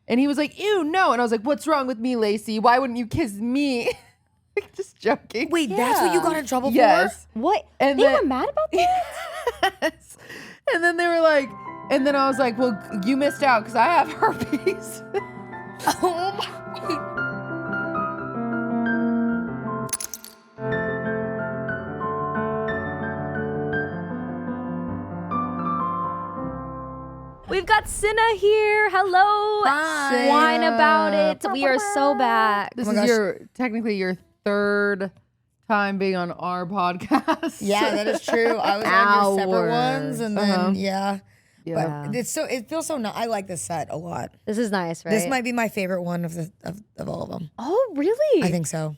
And he was like, ew, no. And I was like, what's wrong with me, Lacey? Why wouldn't you kiss me? Just joking. Wait, that's what you got in trouble yes. for? What? And they were mad about that? Yes. And then they were like, and then I was like, well, you missed out because I have herpes. Oh my. We've got Cinna here. Hello. Hi. Wine about it. We are so back. This is technically your third time being on our podcast. Yeah, that is true. I was on your separate ones, and then yeah. But it feels so nice. I like this set a lot. This is nice, right? This might be my favorite one of all of them. Oh, really? I think so.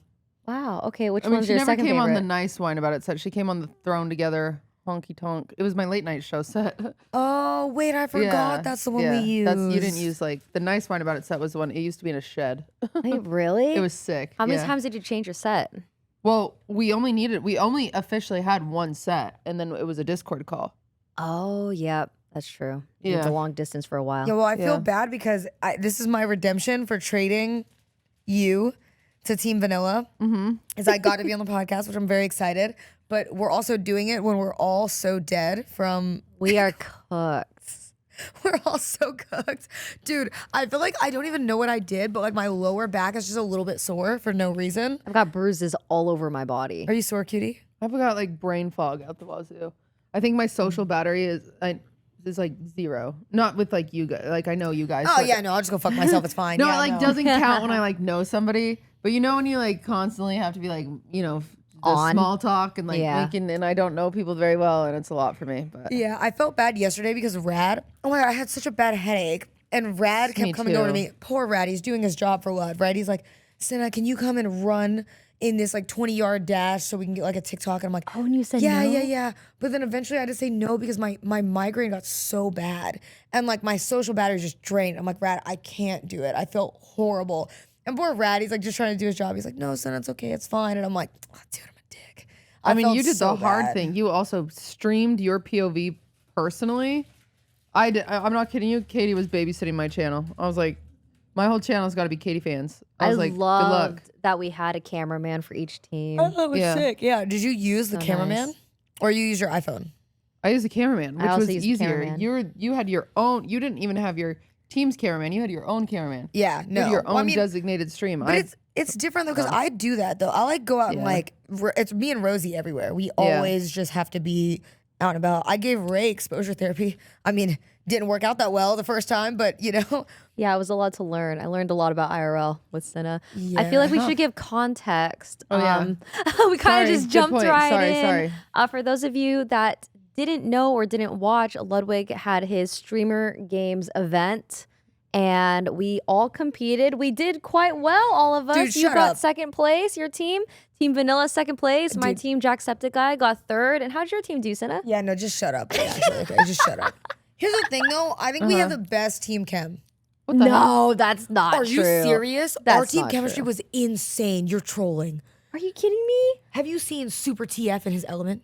Wow. Okay, which I mean, one's she your never second came favorite? on the nice wine about it set. She came on the thrown together honky tonk. It was my late night show set. Oh wait, I forgot. That's the one we used. You didn't use like the nice wine about it set was the one. It used to be in a shed. Wait, really? It was sick. How many times did you change your set? Well, we only officially had one set, and then it was a Discord call. Oh, yep. That's true. Yeah. It's a long distance for a while. Yeah, well, I feel bad because this is my redemption for trading you to Team Vanilla. Is I got to be on the podcast, which I'm very excited. But we're also doing it when we're all so dead from. We are cooked. We're all so cooked. Dude, I feel like I don't even know what I did, but like my lower back is just a little bit sore for no reason. I've got bruises all over my body. Are you sore, cutie? I've got like brain fog out the wazoo. I think my social battery is like 0. Not with like you guys. Like I know you guys. Oh yeah, no, I'll just go fuck myself. It's fine. No, yeah, it like doesn't count when I like know somebody. But you know when you like constantly have to be like, you know, the small talk and like making, and I don't know people very well, and it's a lot for me. But yeah, I felt bad yesterday because Rad. Oh my god, I had such a bad headache, and Rad kept coming over to me. Poor Rad, he's doing his job for love, right? He's like, Cinna, can you come and run in this like 20-yard dash so we can get like a TikTok? And I'm like, oh, and you said yeah, no? yeah. But then eventually I had to say no because my migraine got so bad, and like my social battery just drained. I'm like, Rad, I can't do it. I felt horrible. And poor Rad, he's like just trying to do his job. He's like, no, Cinna, it's okay, it's fine. And I'm like, oh, dude, I'm a dick. I mean, you did so the hard bad. thing. You also streamed your POV personally. I'm not kidding you. Katie was babysitting my channel. I was like, my whole channel's got to be Katie fans. I was like, good luck. Loved that we had a cameraman for each team. Oh, that was sick. Yeah. Did you use the cameraman, nice. or you use your iPhone? I used a cameraman, which also was used a easier. cameraman. You had your own. You didn't even have your team's cameraman. You had your own cameraman. Yeah, You no. had your own Well, I mean, designated stream. but it's different though because I do that though. I like go out and like it's me and Rosie everywhere. We always just have to be out and about. I gave Ray exposure therapy. I mean, didn't work out that well the first time, but you know. Yeah, I was a lot to learn. I learned a lot about IRL with Cinna. I feel like we should give context. Oh, yeah. We kind of just Good jumped point. right Sorry, in. sorry. For those of you that didn't know or didn't watch, Ludwig had his Streamer Games event. And we all competed. We did quite well, all of us. Dude, You shut got up. second place, your team. Team Vanilla, second place. My team, Jacksepticeye, got third. And how'd your team do, Cinna? Yeah, no, just shut up. Actually, okay, just shut up. Here's the thing though. I think we have the best team chem. No, that's not Are true. you serious? That's Our team not chemistry true. was insane. You're trolling. Are you kidding me? Have you seen Super TF in his element?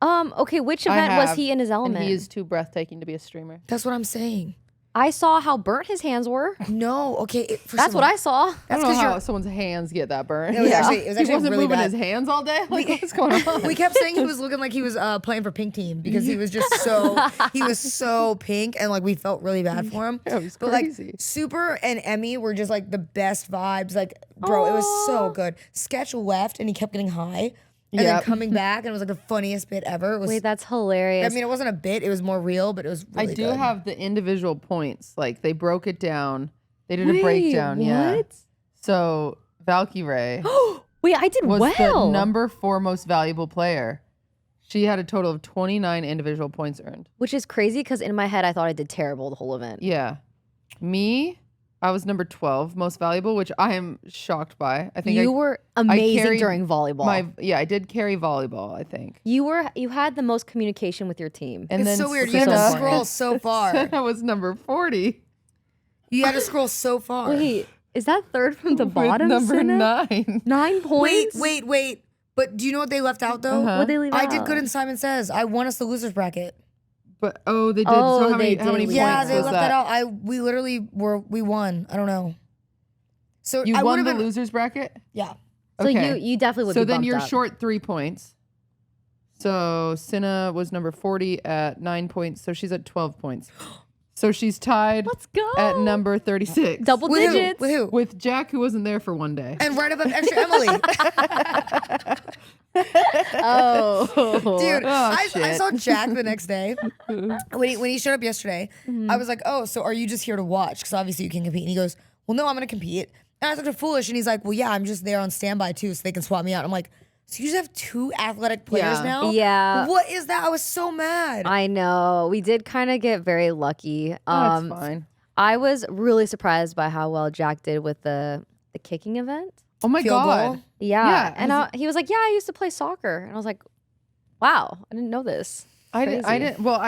Okay, which event was he in his element? And he is too breathtaking to be a streamer. That's what I'm saying. I saw how burnt his hands were. No, okay. That's what I saw. I don't know how someone's hands get that burnt. It was actually he wasn't really moving bad. his hands all day. Like, what's going on? We kept saying he was looking like he was playing for Pink Team because he was just so pink, and like we felt really bad for him. Yeah, it was But like crazy. Super and Emmy were just like the best vibes. Like, bro, it was so good. Sketch left and he kept getting high. And then coming back, and it was like the funniest bit ever. It was, Wait, that's hilarious. I mean, it wasn't a bit; it was more real, but it was really I do good. have the individual points. Like they broke it down. They did a breakdown. Yeah. What? So Valkyrae Wait, I did was well. the number 4 most valuable player. She had a total of 29 individual points earned. Which is crazy because in my head I thought I did terrible the whole event. Yeah. Me, I was number 12 most valuable, which I am shocked by. I think You were amazing carried during volleyball. I did carry volleyball, I think. You had the most communication with your team. And It's then so weird. You had to Cinna- scroll so far. Cinna was number 40. You had to scroll so far. Wait, is that third from the with bottom? number Cinna? 9. 9 points. Wait. But do you know what they left out though? Uh-huh. What'd they leave I out? did good in Simon Says. I won us the losers bracket. But they did. Oh, so how they many did. points Yeah, they was left that out. We literally we won. I don't know. So You I won would've the been, losers bracket. Yeah. So Okay. you definitely would So be then bumped you're up. short 3 points. So Cinna was number 40 at 9 points. So she's at 12 points. So she's tied Let's go. at number 36. Double With digits. Who? With who? With Jack, who wasn't there for one day. And right above extra Emily. Oh. Dude, I shit. saw Jack the next day. When he showed up yesterday, I was like, oh, so are you just here to watch? Because obviously you can compete. And he goes, well, no, I'm going to compete. And I was like, foolish. And he's like, well, yeah, I'm just there on standby too, so they can swap me out. I'm like, so you just have 2 athletic players Yeah. now? Yeah. What is that? I was so mad. I know. We did kind of get very lucky. That's fine. I was really surprised by how well Jack did with the kicking event. Oh my Field God. goal? Yeah. Yeah, And he was like, yeah, I used to play soccer. And I was like, wow, I didn't know this. I didn't. Crazy. Well,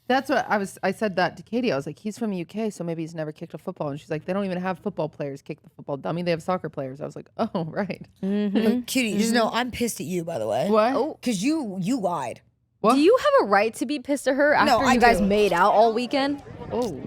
that's what I said that to Katie. I was like, he's from the UK, so maybe he's never kicked a football. And she's like, they don't even have football players kick the football. Dummy, they have soccer players. I was like, oh, right. Cutie, you just know I'm pissed at you, by the way. What? Oh. Because you lied. What? Do you have a right to be pissed at her after I you guys do. made out all weekend? Oh.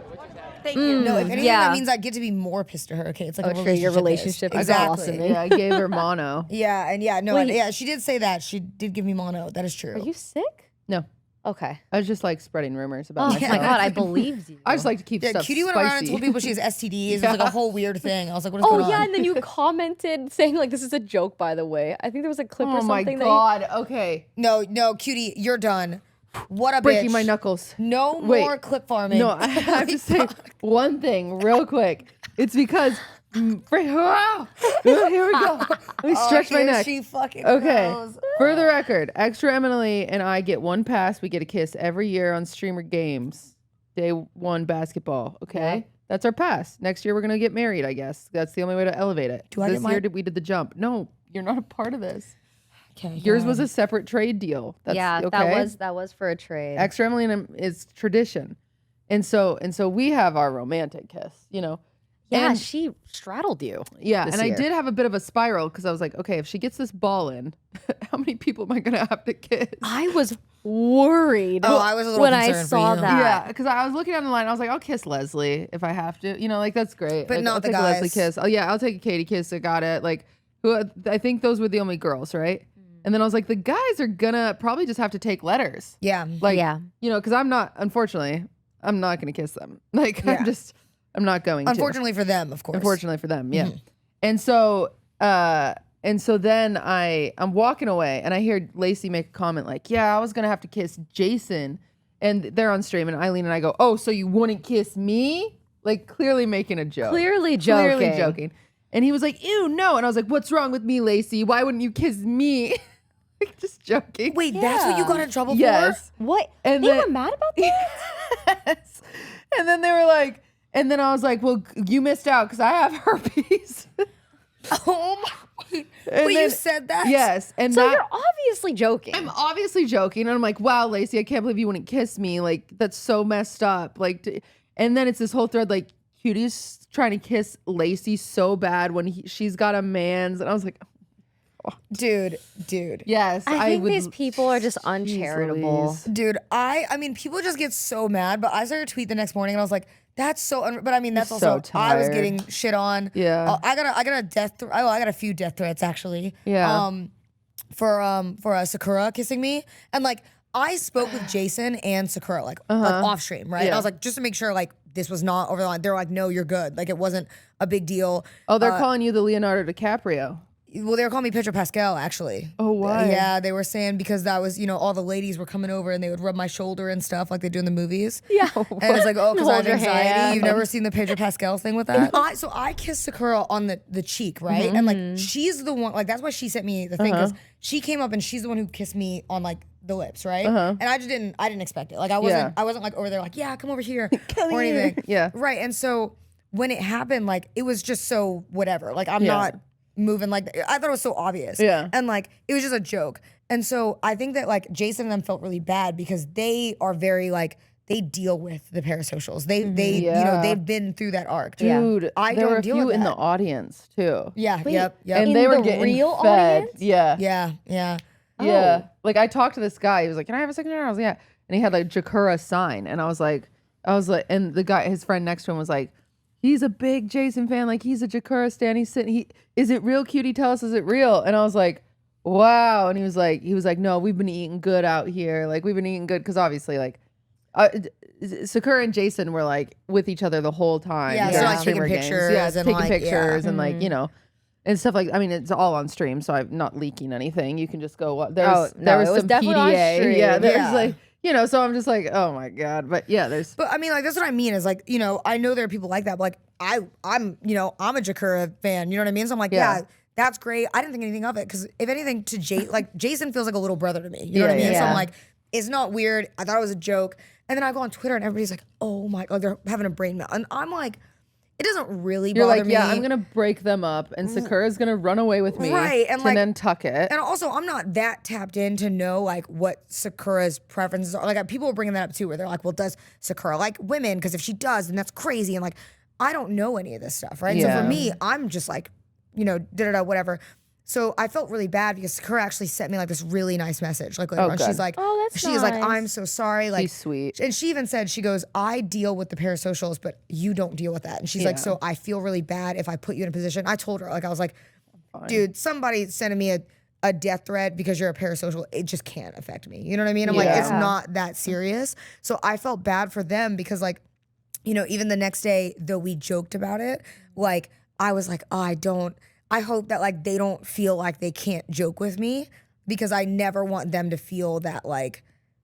Thank you. No, if anything, yeah. that means I get to be more pissed at her. Okay, it's like Oh, a true, relationship. your is. relationship is Exactly. blossoming. Yeah, I gave her mono. Yeah, and Wait. yeah, she did say that. She did give me mono. That is true. Are you sick? No. Okay. I was just like spreading rumors Oh about myself. my God, I believed you. I just like to keep Yeah, stuff Cutie went spicy. around and told people she has STDs. It was like a whole weird thing. I was like, what is Oh going on? yeah, and then you commented saying like this is a joke, by the way. I think there was a clip or Oh my something God. Okay. No, Cutie, you're done. What a Breaking bitch. my knuckles. No Wait. more clip farming. No, I have to say one thing real quick. It's because here we go. Let me stretch my here neck. She fucking Okay. goes. For the record, Extra Emily and I get one pass. We get a kiss every year on streamer games. Day 1 basketball. Okay. Yeah. That's our pass. Next year we're gonna get married, I guess. That's the only way to elevate it. Do I this get year mine? we did the jump. No, you're not a part of this. Okay. Yours was a separate trade deal. That's Yeah, okay. that was for a trade. Extra Emily and is tradition. And so we have our romantic kiss, you know. Yeah, And- she straddled you. Yeah, this and year. I did have a bit of a spiral because I was like, okay, if she gets this ball in, how many people am I gonna have to kiss? I was worried. Oh, I was a little when I concerned for saw you. that. Yeah, because I was looking down the line. I was like, I'll kiss Leslie if I have to. You know, like that's great. But like, not I'll the take a Leslie guys. kiss. Oh yeah, I'll take a Katie kiss. I got it. Like, who? I think those were the only girls, right? And then I was like, the guys are gonna probably just have to take letters. Yeah. Like, Yeah. you know, because unfortunately, I'm not gonna kiss them. Like, Yeah. I'm not going to. Unfortunately for them, of course. Unfortunately for them, yeah. And so then I'm walking away and I hear Lacey make a comment like, yeah, I was gonna have to kiss Jason. And they're on stream and Eileen and I go, oh, so you wouldn't kiss me? Like clearly making a joke. Clearly joking. And he was like, ew, no. And I was like, what's wrong with me, Lacey? Why wouldn't you kiss me? Like just joking. Wait, that's what you got in trouble Yes. What? And they then- were mad about that? Yes. And then they were like, and then I was like, well, you missed out because I have herpes. for? Oh my. And Wait, you then- said that? Yes. And So that, you're obviously joking. I'm obviously joking. And I'm like, wow, Lacey, I can't believe you wouldn't kiss me. Like, that's so messed up. Like, and then it's this whole thread, like, Cutie's trying to kiss Lacey so bad when she's got a man's. And I was like, Dude. yes. I think would, these people are just Jeez uncharitable. Louise. Dude, I mean, people just get so mad, but I started a tweet the next morning and I was like, that's so, but I mean, that's You're also, so I was tired. getting shit on. Yeah. I got a death, I got a few death threats actually. Yeah. For Sakura kissing me. And like, I spoke with Jason and Sakura, like off stream, right? And Yeah. I was like, just to make sure, like, this was not over the line. They're like, no, you're good. Like, it wasn't a big deal. Oh, they're calling you the Leonardo DiCaprio. Well, they were calling me Pedro Pascal, actually. Oh, why? Yeah, they were saying because that was, all the ladies were coming over and they would rub my shoulder and stuff like they do in the movies. Yeah. And it's like, oh, because I have Hold your anxiety. hand. You've never seen the Pedro Pascal thing with that? So I kissed Sakura on the cheek, right? And like, she's the one, like, that's why she sent me the thing because she came up and she's the one who kissed me on like the lips, right? And I didn't expect it. Like, I wasn't like over there like, yeah, come over here or anything. Yeah. Right. And so when it happened, like, it was just so whatever. Like, I'm not moving like that. I thought it was so obvious. Yeah. And like, it was just a joke. And so I think that like Jason and them felt really bad because they are very like, they deal with the parasocials. They Yeah. they've been through that arc. Dude, I there don't were a deal few with in that. the audience too. Yeah, Wait, yep. And In they were the getting real fed. audience? Yeah. Yeah. Yeah. Like I talked to this guy. He was like, "Can I have a second?" I was like, "Yeah." and he had like Jakura sign, and I was like, and the guy, his friend next to him was like, he's a big Jason fan, like he's a Jakura stan. He's sitting, is it real, cutie? Tell us, is it real? And I was like, wow. And he was like, no, we've been eating good out here. Like we've been eating good because obviously like Sakura and Jason were like with each other the whole time. Yeah, so like taking pictures, and taking like, pictures and like, you know, and stuff like. I mean, it's all on stream, so I'm not leaking anything. You can just go. There was some definitely on PDA. stream. Yeah, there's like. You know, so I'm just like, oh my God. But yeah, But I mean, like, that's what I mean is like, you know, I know there are people like that, but like, I'm you know, I'm a Jakura fan, you know what I mean? So I'm like, yeah, that's great. I didn't think anything of it because if anything, Jason feels like a little brother to me. You know what I mean? So I'm like, it's not weird. I thought it was a joke. And then I go on Twitter and everybody's like, oh my God, they're having a brain melt. And I'm like, it doesn't really bother me. Yeah, I'm gonna break them up, and Sakura's gonna run away with me, right? And like, Nantucket. And also, I'm not that tapped in to know like what Sakura's preferences are. Like, people were bringing that up too, where they're like, "Well, does Sakura like women? Because if she does, then that's crazy." And like, I don't know any of this stuff, right? So for me, I'm just like, you know, whatever. So I felt really bad because Sakura actually sent me like this really nice message. Like later on, she's like, "Oh, that's she's like, nice. I'm so sorry." Like, she's sweet. And she even said, she goes, "I deal with the parasocials, but you don't deal with that." And she's like, "So I feel really bad if I put you in a position." I told her, like, I was like, "Dude, somebody sending me a death threat because you're a parasocial, it just can't affect me." You know what I mean? I'm like, it's not that serious. So I felt bad for them because, like, you know, even the next day, though we joked about it, like, I was like, oh, I hope that like they don't feel like they can't joke with me because I never want them to feel that like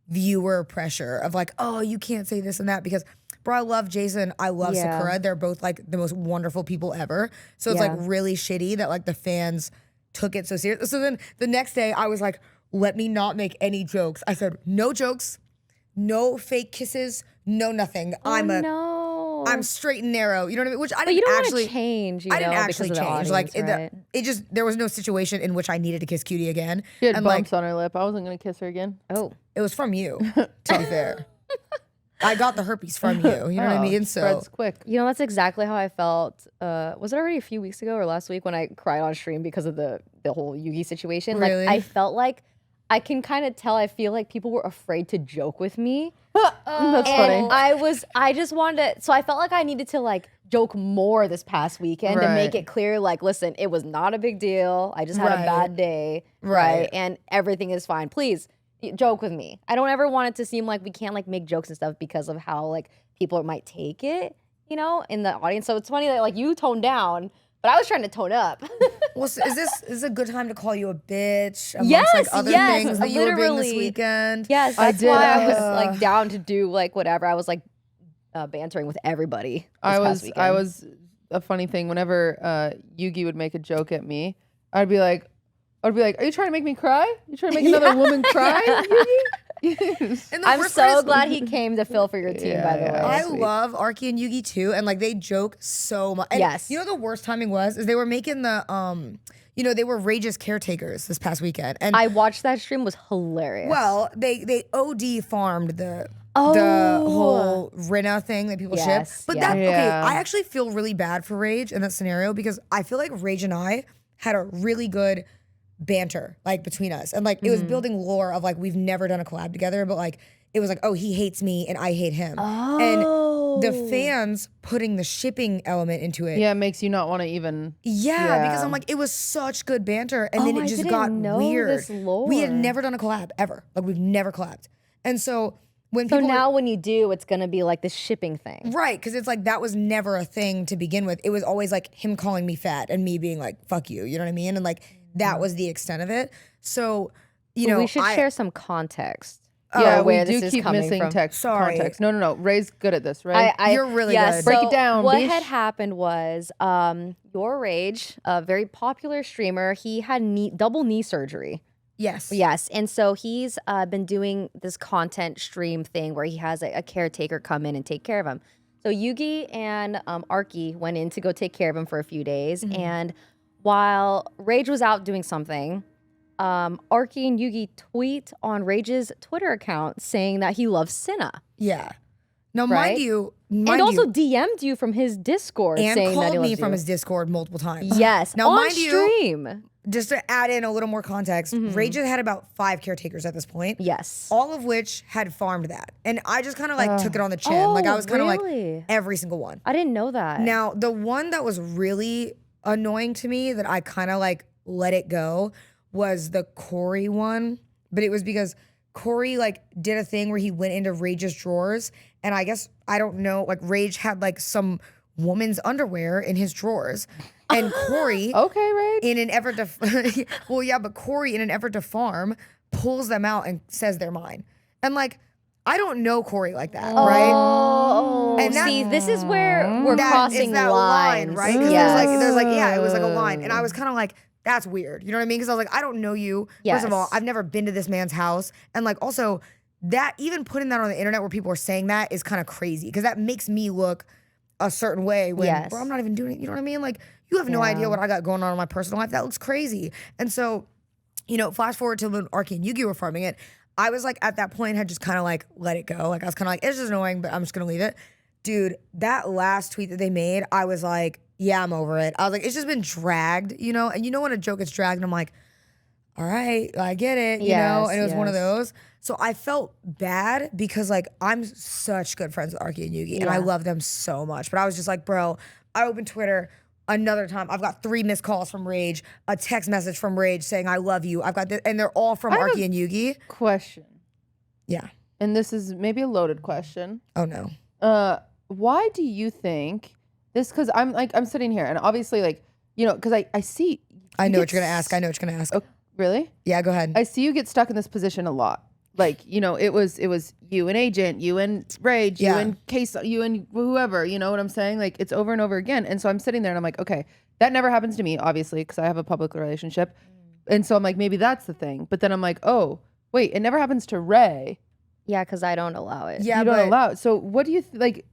viewer pressure of like, oh, you can't say this and that because bro, I love Jason, I love Sakura. They're both like the most wonderful people ever. So it's like really shitty that like the fans took it so serious. So then the next day I was like, let me not make any jokes. I said, no jokes, no fake kisses, no nothing. I'm straight and narrow. You know what I mean? Which I didn't actually change. I didn't actually change. Audience, like right? it just there was no situation in which I needed to kiss Cutie again. She had and bumps on her lip. I wasn't gonna kiss her again. Oh, it was from you. To be fair, I got the herpes from you. You know what I mean? So spreads quick. you know, that's exactly how I felt. Was it already a few weeks ago or last week when I cried on stream because of the whole Yugi situation? Really? Like I felt like I can kind of tell. I feel like people were afraid to joke with me. That's funny. I just wanted to, so I felt like I needed to like joke more this past weekend to make it clear, like, listen, it was not a big deal. I just had a bad day. Right. And everything is fine. Please joke with me. I don't ever want it to seem like we can't like make jokes and stuff because of how like people might take it, you know, in the audience. So it's funny that like you toned down, but I was trying to tone up. Well, so is this a good time to call you a bitch? Amongst, Yes, like, other yes, things that you were being this literally. weekend? Yes, I that's did. why I was like down to do like whatever. I was like bantering with everybody. I was a funny thing. Whenever Yugi would make a joke at me, I'd be like, are you trying to make me cry? You trying to make another woman cry, Yugi? And the I'm worst part so is- glad he came to fill for your team, by the way. I love Arky and Yugi too, and like they joke so much. And Yes. you know the worst timing was is they were making the you know, they were Rage's caretakers this past weekend, and I watched that stream, was hilarious. well, they OD farmed the whole Rinna thing that people ship. But that okay, I actually feel really bad for Rage in that scenario because I feel like Rage and I had a really good banter like between us, and like it was building lore of like we've never done a collab together, but like it was like, oh, he hates me and I hate him, and the fans putting the shipping element into it, Yeah, it makes you not want to even. because I'm like, it was such good banter, and then it I just didn't got know weird. this lore. We had never done a collab ever, like we've never collabed, and so when So people now when you do, it's gonna be like this shipping thing. right, because it's like that was never a thing to begin with. It was always like him calling me fat and me being like, fuck you, you know what I mean? And like that was the extent of it. So, you know, we should share some context. Yeah, we where do this is keep coming missing from. Sorry. context. No. Ray's good at this, right? You're really yes, good. Break so it down, What bish. had happened was your Rage, a very popular streamer, he had double knee surgery. Yes. Yes, and so he's been doing this content stream thing where he has a caretaker come in and take care of him. So Yugi and Arky went in to go take care of him for a few days, and while Rage was out doing something, Arky and Yugi tweet on Rage's Twitter account saying that he loves Cinna. Yeah. Now, Right? mind you, and also DM'd you from his Discord and saying that he called me loves from you. his Discord multiple times. Yes, now on mind stream. you, just to add in a little more context, Rage had about 5 caretakers at this point. Yes. All of which had farmed that. And I just kind of like took it on the chin. Like I was kind of really? like every single one. I didn't know that. Now, the one that was really annoying to me that I kind of like let it go was the Corey one. But it was because Corey like did a thing where he went into Rage's drawers, and I guess, I don't know, like Rage had like some woman's underwear in his drawers. And Corey, Okay, Rage. in an effort to, well, yeah, but Corey, in an effort to farm, pulls them out and says they're mine. And like, I don't know Corey like that, right? Oh, And that- see, this is where we're That crossing is that lines, line, right? Because Yes. there's like, yeah, it was like a line, and I was kind of like, that's weird. You know what I mean? Because I was like, I don't know you. First of all, Yes. I've never been to this man's house, and like also that even putting that on the internet where people are saying that is kind of crazy because that makes me look a certain way when Yes. bro, I'm not even doing it. You know what I mean? Like you have no idea what I got going on in my personal life. That looks crazy. And so, you know, flash forward to when Arky and Yugi were farming it. I was like at that point had just kind of like let it go. Like I was kind of like, it's just annoying, but I'm just gonna leave it. Dude, that last tweet that they made, I was like, yeah, I'm over it. I was like, it's just been dragged, you know? And you know when a joke gets dragged, and I'm like, all right, I get it, you know? And it was one of those. So I felt bad because like I'm such good friends with Arky and Yugi, and I love them so much. But I was just like, bro, I opened Twitter another time. I've got 3 missed calls from Rage, a text message from Rage saying I love you. I've got this, and they're all from Arky and Yugi. Question. Yeah. And this is maybe a loaded question. Oh no. Why do you think this? Because I'm sitting here, and obviously, like, you know, because I see. I know what you're gonna ask. I know what you're gonna ask. Oh, really? Yeah, go ahead. I see you get stuck in this position a lot. Like, you know, it was you and Agent, you and Rage, you and Case, you and whoever, you know what I'm saying? Like, it's over and over again. And so I'm sitting there and I'm like, okay, that never happens to me, obviously, because I have a public relationship. And so I'm like, maybe that's the thing. But then I'm like, oh, wait, it never happens to Ray. Yeah, because I don't allow it. Yeah, You don't but allow it. So what do you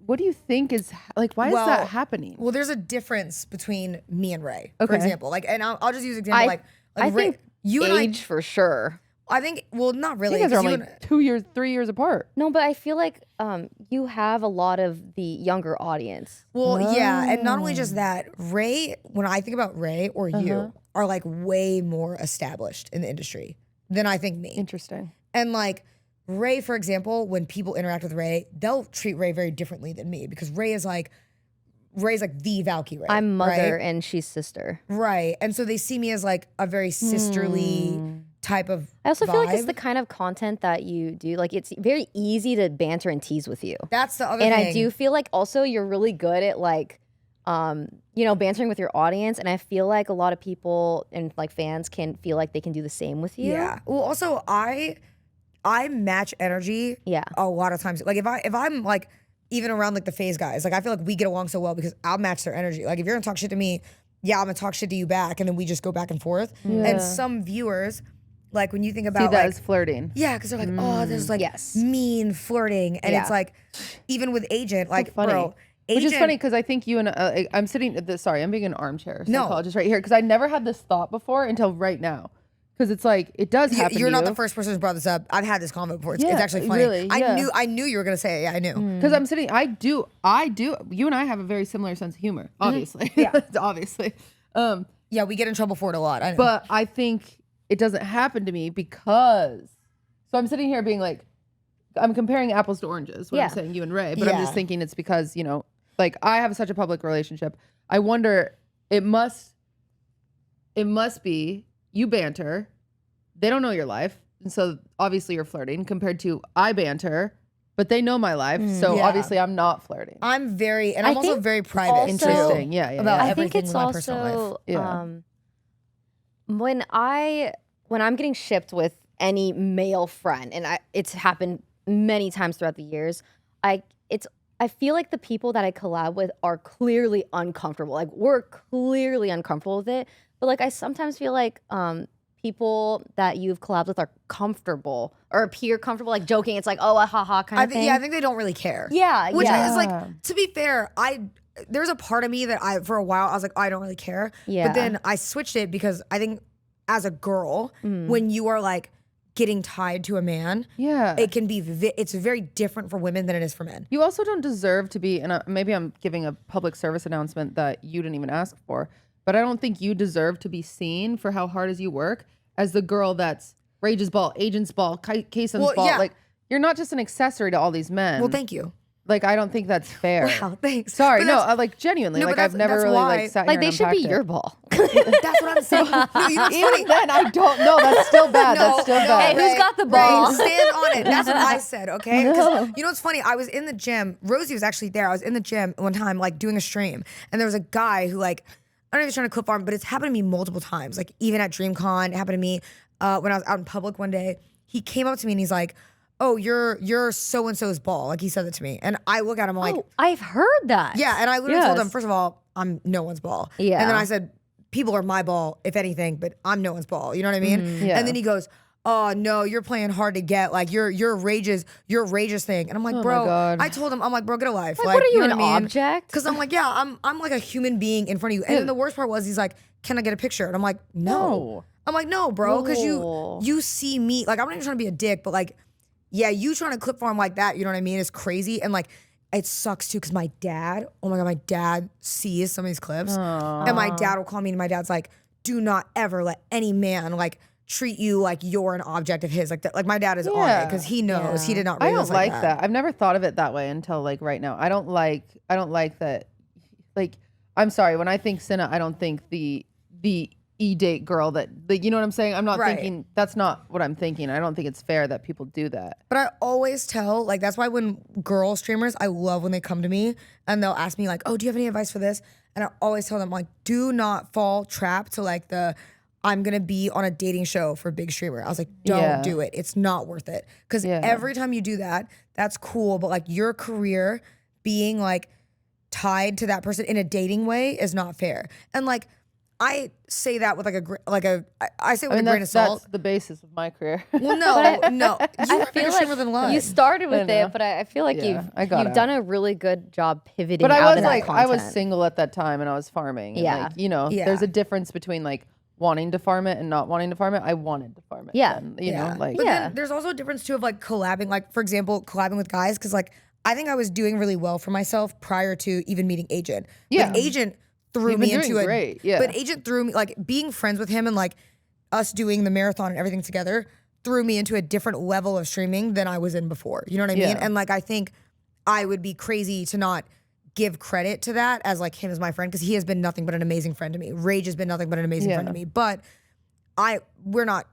what do you think is like? Why is that happening? Well, there's a difference between me and Ray, for Okay. example. Like, and I'll just use an example. I Ray, think you and age for sure. I think, well, not really. You guys are 'cause only 2 years, 3 years apart. No, but I feel like you have a lot of the younger audience. Well, yeah, and not only just that, Ray, when I think about Ray or you, are like way more established in the industry than I think me. Interesting. And like Ray, for example, when people interact with Ray, they'll treat Ray very differently than me because Ray's like the Valkyrae. I'm mother right? and she's sister. Right. And so they see me as like a very sisterly type of I also feel like it's vibe. the kind of content that you do. Like it's very easy to banter and tease with you. That's the other And thing. I do feel like also you're really good at like, you know, bantering with your audience. And I feel like a lot of people and like fans can feel like they can do the same with you. Yeah. Well, also I match energy. Yeah. A lot of times, like if I'm like even around like the phase guys, like I feel like we get along so well because I'll match their energy. Like if you're gonna talk shit to me, yeah, I'm gonna talk shit to you back, and then we just go back and forth. And some viewers, like when you think about See that like, as flirting. yeah, because they're like, oh, there's like Yes. mean flirting, and it's like even with Agent, like funny. bro. Which is Agent- funny because I think you and I'm sitting at this. Sorry, I'm being an armchair No. psychologist right here because I never had this thought before until right now. Because it's like it does happen. You're to not you. the first person who's brought this up. I've had this comment before. It's Yeah, actually funny. really, yeah. I knew you were gonna say it. Yeah, I knew. Because I'm sitting. I do. You and I have a very similar sense of humor. Obviously. Yeah. Obviously. Yeah, we get in trouble for it a lot. I know. But I think it doesn't happen to me because. So I'm sitting here being like, I'm comparing apples to oranges when I'm saying you and Ray. But I'm Yeah. just thinking it's because like I have such a public relationship. I wonder. It must be you banter. They don't know your life. And so obviously you're flirting compared to I banter, but they know my life. So Yeah. obviously I'm not flirting. I'm very, and I I'm also think very private. also- Interesting. Yeah. about I everything think it's with my personal life. also Yeah. when I'm getting shipped with any male friend, and it's happened many times throughout the years. I feel like the people that I collab with are clearly uncomfortable. Like we're clearly uncomfortable with it, but like I sometimes feel like people that you've collabed with are comfortable or appear comfortable, like joking. It's like, oh, a ha kind of thing. Yeah, I think they don't really care. Yeah, Which yeah. is like, to be fair, there's a part of me that for a while, I was like, oh, I don't really care. Yeah. But then I switched it because I think as a girl, when you are like getting tied to a man. Yeah. It can be, it's very different for women than it is for men. You also don't deserve to be, and maybe I'm giving a public service announcement that you didn't even ask for, but I don't think you deserve to be seen for how hard as you work as the girl that's Rage's ball, Agent's ball, Kaysen's ball. Like, you're not just an accessory to all these men. Well, thank you. Like, I don't think that's fair. Wow, thanks. Sorry, no, like genuinely, like I've never really like sat here like they and should be unpacked your it. ball. That's what I'm saying. No, you know what's funny? Even then, I don't know. That's still bad. That's still bad. Hey, who's got the ball? Stand on it. That's what I said, okay? Because you know what's funny? I was in the gym. Rosie was actually there. I was in the gym one time, like doing a stream, and there was a guy who, like, I don't know if he's trying to clip farm, but it's happened to me multiple times. Like even at DreamCon, it happened to me when I was out in public one day. He came up to me and he's like, "Oh, you're so and so's ball." Like he said that to me, and I look at him like, Oh, I've heard that. yeah. And I literally told him, first of all, I'm no one's ball. Yeah. And then I said, people are my ball, if anything, but I'm no one's ball. You know what I mean? Yeah. And then he goes, "Oh no, you're playing hard to get. Like you're Rage's thing." And I'm like, Oh my bro, God. I told him, I'm like, bro, get a life. Like, what are you, know an what I mean? object? Because I'm like, yeah, I'm like a human being in front of you. And then the worst part was he's like, "Can I get a picture?" And I'm like, no. I'm like, no, bro, because you see me, like, I'm not even trying to be a dick, but like, yeah, you trying to clip farm like that, you know what I mean, is crazy. And like, it sucks too, because my dad, oh my God, my dad sees some of these clips. And my dad will call me and my dad's like, "Do not ever let any man like treat you like you're an object of his." Like that, like my dad is on it because he knows he did not I raise don't us like that. that. I've never thought of it that way until like right now. I don't like that. Like, I'm sorry, when I think Cinna, I don't think the e-date girl that, like, you know what I'm saying? I'm not thinking, that's not what I'm thinking. I don't think it's fair that people do that. But I always tell, like, that's why when girl streamers, I love when they come to me and they'll ask me like, "Oh, do you have any advice for this?" And I always tell them like, do not fall trap to like I'm gonna be on a dating show for a big streamer. I was like, don't do it. It's not worth it. Because every time you do that, that's cool. But like your career being like tied to that person in a dating way is not fair. And like, I say that with I say it with a grain of salt. That's the basis of my career. Well, no. You are a bigger streamer than live. You started with it, but I feel like you've done a really good job pivoting. But I out was of like, that I was content. single at that time and I was farming. And Yeah. like, you know, there's a difference between like wanting to farm it and not wanting to farm it. I wanted to farm it. Yeah. then, you know, like, But then there's also a difference too of like collabing, like for example, collabing with guys, because like I think I was doing really well for myself prior to even meeting Agent. Yeah. But Agent threw You've me been into doing a great, yeah. But Agent threw me, like being friends with him and like us doing the marathon and everything together threw me into a different level of streaming than I was in before. You know what I mean? Yeah. And like I think I would be crazy to not give credit to that as like him as my friend, because he has been nothing but an amazing friend to me. Rage has been nothing but an amazing friend to me. But we're not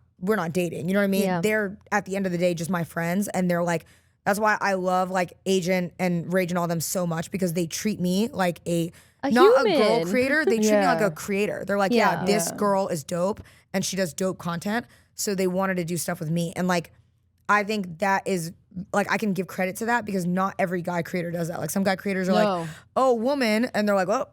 dating. You know what I mean? Yeah. They're at the end of the day just my friends, and they're like, that's why I love like Agent and Rage and all them so much, because they treat me like not a girl human. creator. They treat me like a creator. They're like, yeah, this Yeah. girl is dope and she does dope content. So they wanted to do stuff with me. And like, I think that is like, I can give credit to that, because not every guy creator does that. Like some guy creators are like, "Oh, woman," and they're like, "Well,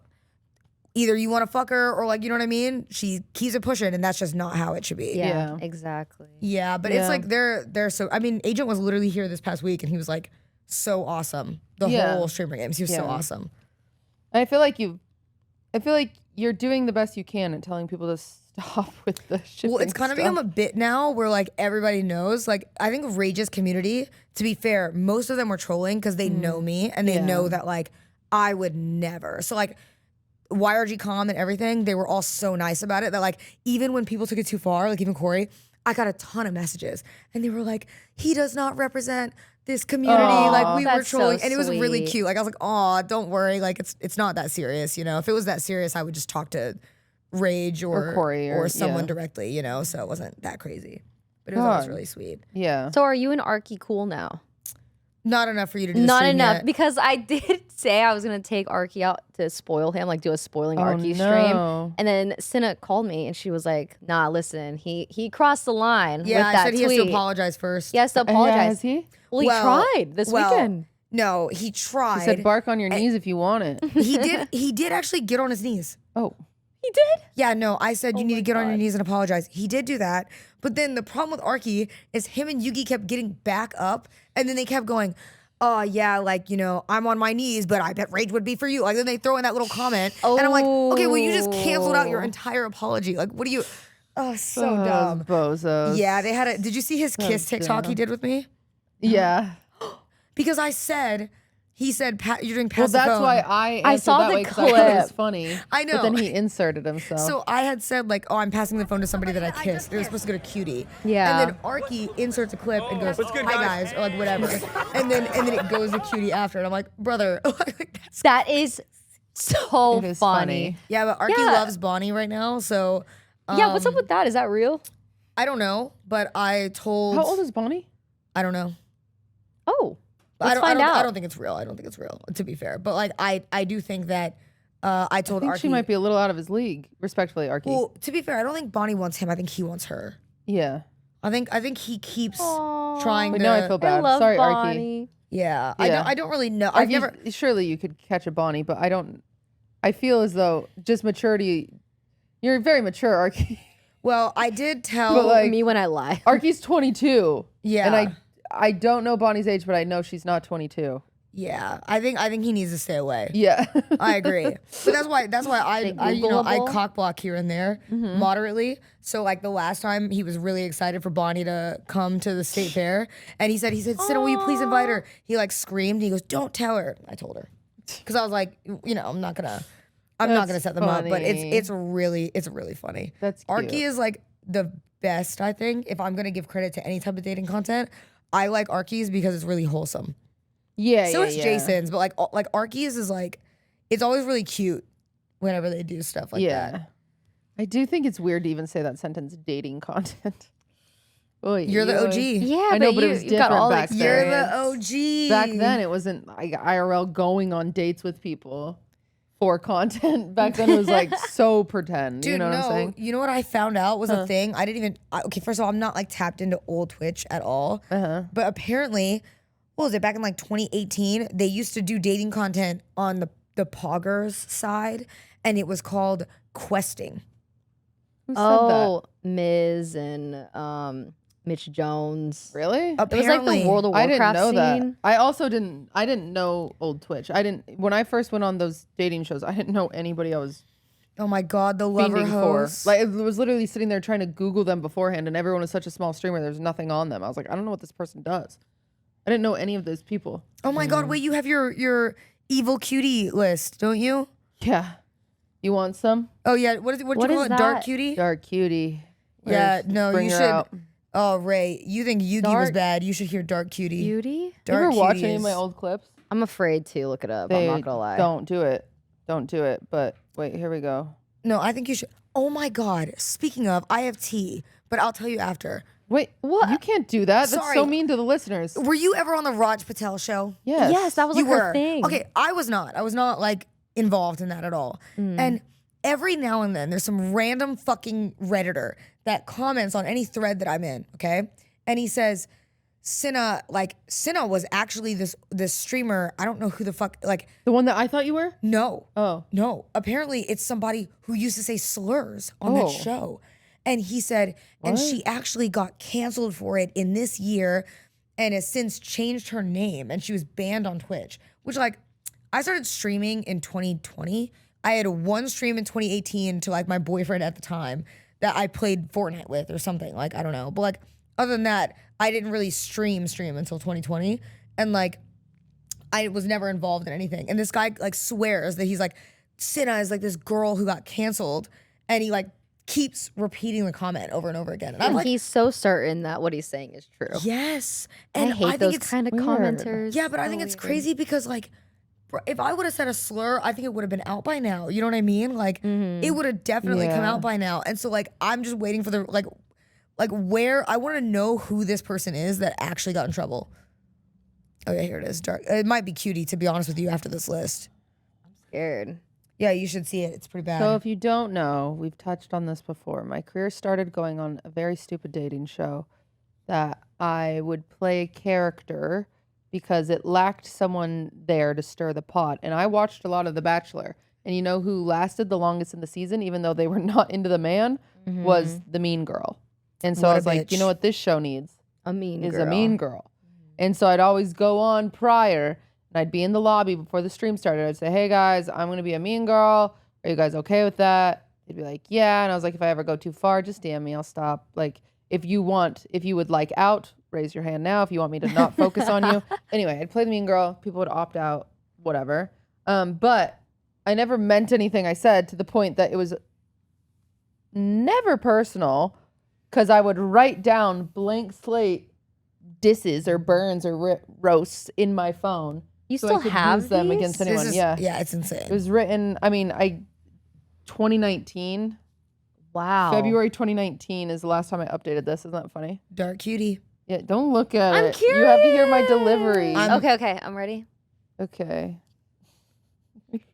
either you want to fuck her or like," you know what I mean? She keeps it pushing, and that's just not how it should be. Yeah, exactly. Yeah, but it's like they're so. I mean, Agent was literally here this past week, and he was like so awesome. The whole streamer games, he was so awesome. I feel like you're doing the best you can at telling people to stop with the shipping. Well, it's kind of become a bit now where like everybody knows. Like I think Rage's community, to be fair, most of them were trolling because they know me and they know that like I would never. So like YRG Com and everything, they were all so nice about it that like even when people took it too far, like even Corey, I got a ton of messages and they were like, "He does not represent this community." Like we were that's so trolling, and it was really sweet. cute. Like I was like, "Oh, don't worry. Like it's not that serious, you know. If it was that serious, I would just talk to Rage or Corey or someone directly, you know." So it wasn't that crazy, but it was always really sweet. Yeah. So are you and Arky cool now? Not enough for you to do. Not stream enough, yet. because I did say I was gonna take Arky out to spoil him, like do a spoiling Arky no. stream, and then Cinna called me and she was like, "Nah, listen, he crossed the line Yeah, with I that said he tweet. has to apologize first. He has to apologize." Has he? Well, he tried this weekend. No, he tried. He said, "Bark on your knees if you want it." He did. He did actually get on his knees. Oh. He did. Yeah, no, I said you need to get on your knees and apologize. He did do that. But then the problem with Arky is him and Yugi kept getting back up, and then they kept going, "Oh yeah, like, you know, I'm on my knees, but I bet Rage would be for you." Like then they throw in that little comment. And I'm like, okay, well, you just canceled out your entire apology. Like, what do you Oh, so dumb. Bozos. Yeah, they had did you see his kiss TikTok he did with me? Yeah. Because he said, you're doing pass Well, the that's phone. why I answered saw that the way because I thought it was clip. funny. I know. But then he inserted himself. So I had said like, oh, I'm passing the phone to somebody that I kissed. It was supposed to go to Cutie. Yeah. And then Arky inserts a clip and goes, hi guys, or like whatever. and then it goes to Cutie after. And I'm like, brother. That is so It is funny. Yeah, but Arky loves Bonnie right now. So Yeah, what's up with that? Is that real? I don't know, but I told. How old is Bonnie? I don't know. Oh. Let's find out. I don't think it's real. I don't think it's real, to be fair. But like, I do think that I told I think Arky. she might be a little out of his league, respectfully, Arky. Well, to be fair, I don't think Bonnie wants him. I think he wants her. Yeah. I think he keeps trying But to. now I feel bad. I love Sorry, Arky. Bonnie. Yeah, Yeah. I don't really know. I've never. Surely you could catch a Bonnie, but I don't. I feel as though just maturity. You're very mature, Arky. Well, I did tell. But, like, Me when I lie. Arky's 22. Yeah. And I don't know Bonnie's age, but I know she's not 22. Yeah, I think he needs to stay away. Yeah. I agree. But that's why I Googleable? cock block here and there moderately. So like the last time he was really excited for Bonnie to come to the state fair, and he said, Cinna, will you please invite her? He like screamed. And he goes, don't tell her. I told her because I was like, I'm not gonna set them up. But it's really funny. That's Arky cute. is like the best. I think if I'm gonna give credit to any type of dating content, I like Arky's because it's really wholesome. Yeah, So is Jason's, but like Arky's is like, it's always really cute whenever they do stuff like that. I do think it's weird to even say that sentence, dating content. Oy, You're the OG. Yeah, I know, but it was you got all different the back You're experience. the OG. Back then, it wasn't like IRL going on dates with people for content. Back then, it was like so pretend. Dude, you know what I'm saying? You know what I found out was a thing? I didn't even, okay, first of all, I'm not like tapped into old Twitch at all. But apparently, what was it, back in like 2018, they used to do dating content on the poggers side, and it was called questing. Who said Oh, Miz and Mitch Jones. that? Really? It was like Apparently. the World of I didn't Warcraft know that. scene. I also didn't. I didn't know old Twitch. When I first went on those dating shows, I didn't know anybody I was Oh my God, the lover fiending for. host. Like, it was literally sitting there trying to Google them beforehand, and everyone was such a small streamer. There's nothing on them. I was like, I don't know what this person does. I didn't know any of those people. Oh my God, wait, you have your evil cutie list, don't you? Yeah. You want some? Oh yeah, what do you What call is it? Dark that? cutie? Dark cutie. Yeah, no, bring you her should. out. Oh, Ray, you think Yugi was Dark- bad? You should hear Dark Cutie. Beauty? You Dark ever watch Cutie any of my is- old clips? I'm afraid to look it up. I'm not gonna lie. Don't do it. Don't do it. But wait, here we go. No, I think you should. Oh my God. Speaking of, I have tea, but I'll tell you after. Wait, What? You can't do that. That's Sorry. so mean to the listeners. Were you ever on the Raj Patel show? Yes. Yes, that was You like were. her thing. Okay, I was not. I was not like involved in that at all. And every now and then there's some random fucking Redditor that comments on any thread that I'm in, okay? And he says, Cinna was actually this streamer. I don't know who the fuck, like, The one that I thought you were? no. Oh. No, apparently it's somebody who used to say slurs on that Oh. show. And he said, and she actually got canceled for it in this year and has since changed her name and she was banned on Twitch, which like, I started streaming in 2020. I had one stream in 2018 to like my boyfriend at the time that I played Fortnite with or something, like, I don't know. But like, other than that, I didn't really stream until 2020. And like, I was never involved in anything. And this guy like swears that he's like, Cinna is like this girl who got canceled. And he like keeps repeating the comment over and over again. And I'm And like, he's so certain that what he's saying is true. yes. I And hate think those it's kind of weird. commenters. yeah, but I think So it's weird. crazy because like, bro, if I would have said a slur, I think it would have been out by now. You know what I mean? Like, it would have definitely come Yeah. out by now. And so like, I'm just waiting for the like where I want to know who this person is that actually got in trouble. Okay, here it is. Dark. It might be Cutie, to be honest with you, after this list. Scared. Yeah, you should see it. It's pretty bad. So if you don't know, we've touched on this before. My career started going on a very stupid dating show that I would play a character because it lacked someone there to stir the pot. And I watched a lot of The Bachelor. And you know who lasted the longest in the season, even though they were not into the man, was the mean girl. And so What I a was like, you bitch. know what this show needs? A mean Is girl. a mean girl. And so I'd always go on prior and I'd be in the lobby before the stream started. I'd say, hey guys, I'm going to be a mean girl. Are you guys okay with that? they'd be like, yeah. And I was like, if I ever go too far, just DM me. I'll stop. Like, if you would like out, raise your hand now. If you want me to not focus on you. Anyway, I'd play the mean girl. People would opt out, whatever. But I never meant anything I said, to the point that it was never personal, because I would write down blank slate disses or burns or roasts in my phone. You so still I could have use them these? against anyone. Yeah, it's insane. it was written. I mean, 2019. Wow. February 2019 is the last time I updated this. Isn't that funny? Dark cutie. Yeah, don't look at I'm it. curious. You have to hear my delivery. Okay, I'm ready. Okay.